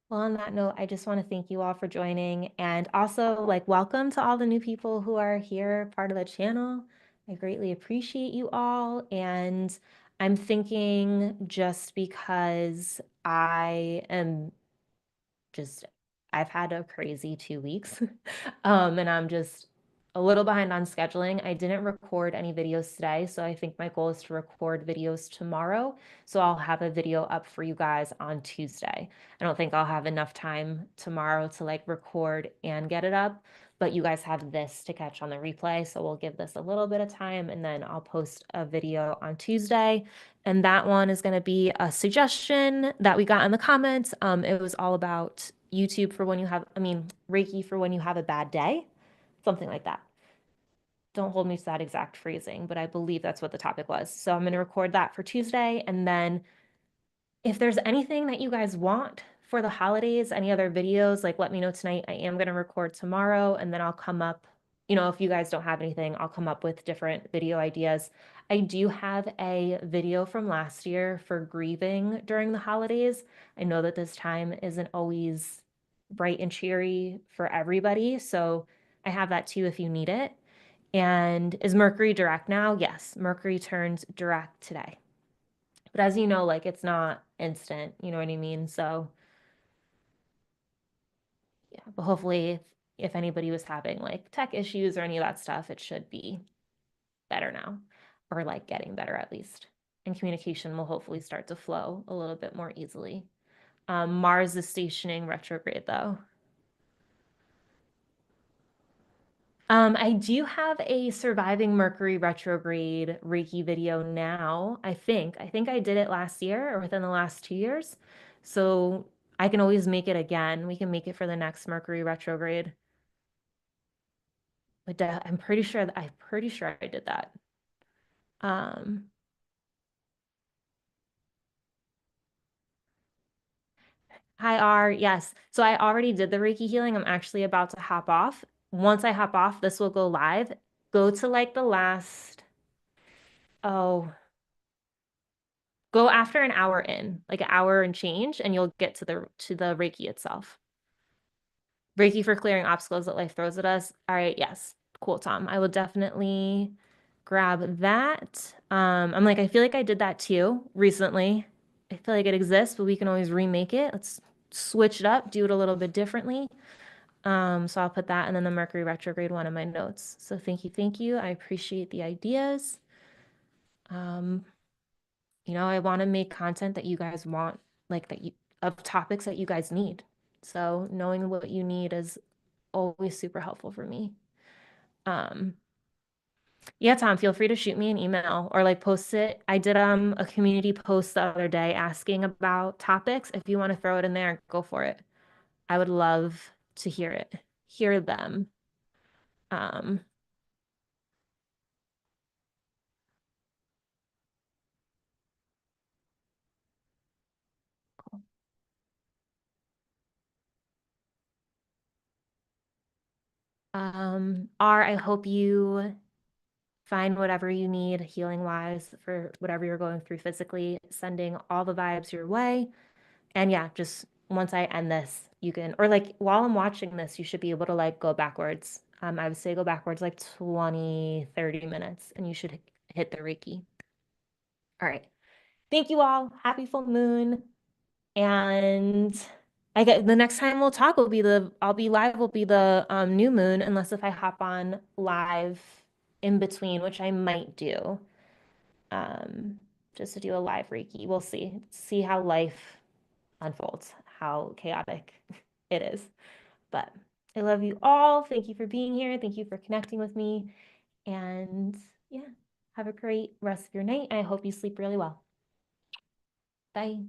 Well, on that note, I just want to thank you all for joining and also like welcome to all the new people who are here, part of the channel. I greatly appreciate you all. And I'm thinking just because I am just I've had a crazy 2 weeks. And I'm just a little behind on scheduling. I didn't record any videos today, so I think my goal is to record videos tomorrow. So I'll have a video up for you guys on Tuesday. I don't think I'll have enough time tomorrow to like record and get it up, but you guys have this to catch on the replay. So we'll give this a little bit of time and then I'll post a video on Tuesday. And that one is going to be a suggestion that we got in the comments. It was all about YouTube for when you have, I mean, Reiki for when you have a bad day, something like that. Don't hold me to that exact phrasing, but I believe that's what the topic was. So I'm going to record that for Tuesday. And then if there's anything that you guys want for the holidays, any other videos, like let me know tonight. I am going to record tomorrow and then I'll come up, if you guys don't have anything, I'll come up with different video ideas. I do have a video from last year for grieving during the holidays. I know that this time isn't always bright and cheery for everybody, so I have that too if you need it. And is Mercury direct now? Yes, Mercury turns direct today. But as you know, like it's not instant, you know what I mean? So yeah, but hopefully if anybody was having like tech issues or any of that stuff, it should be better now, or like getting better at least. And communication will hopefully start to flow a little bit more easily. Mars is stationing retrograde though. I do have a surviving Mercury retrograde Reiki video now. I think I did it last year or within the last 2 years. So I can always make it again. We can make it for the next Mercury retrograde. But I'm pretty sure I did that. Um, Hi R, yes. So I already did the Reiki healing. I'm actually about to hop off. Once I hop off, this will go live. Go to like the last, oh, go after an hour in, like an hour and change, and you'll get to the Reiki itself. Reiki for clearing obstacles that life throws at us. All right, yes. Cool, Tom. I will definitely grab that. I'm like, I feel like I did that too recently. I feel like it exists, but we can always remake it. Let's switch it up, do it a little bit differently. So I'll put that and then the Mercury retrograde one in my notes. So thank you, thank you. I appreciate the ideas. Um, I want to make content that you guys want, like of topics that you guys need. So knowing what you need is always super helpful for me. Um, yeah, Tom, feel free to shoot me an email or like post it. I did a community post the other day asking about topics. If you want to throw it in there, go for it. I would love to hear them. Um, R, I hope you find whatever you need healing wise for whatever you're going through physically, sending all the vibes your way. And yeah, just once I end this, you can, or like while I'm watching this, you should be able to like go backwards. I would say go backwards like 20, 30 minutes and you should hit the Reiki. All right. Thank you all. Happy full moon. And I get the next time we'll talk will be I'll be live will be the new moon unless if I hop on live in between, which I might do. Um, just to do a live Reiki. We'll see. See how life unfolds, how chaotic it is. But I love you all. Thank you for being here. Thank you for connecting with me. And yeah, have a great rest of your night. And I hope you sleep really well. Bye.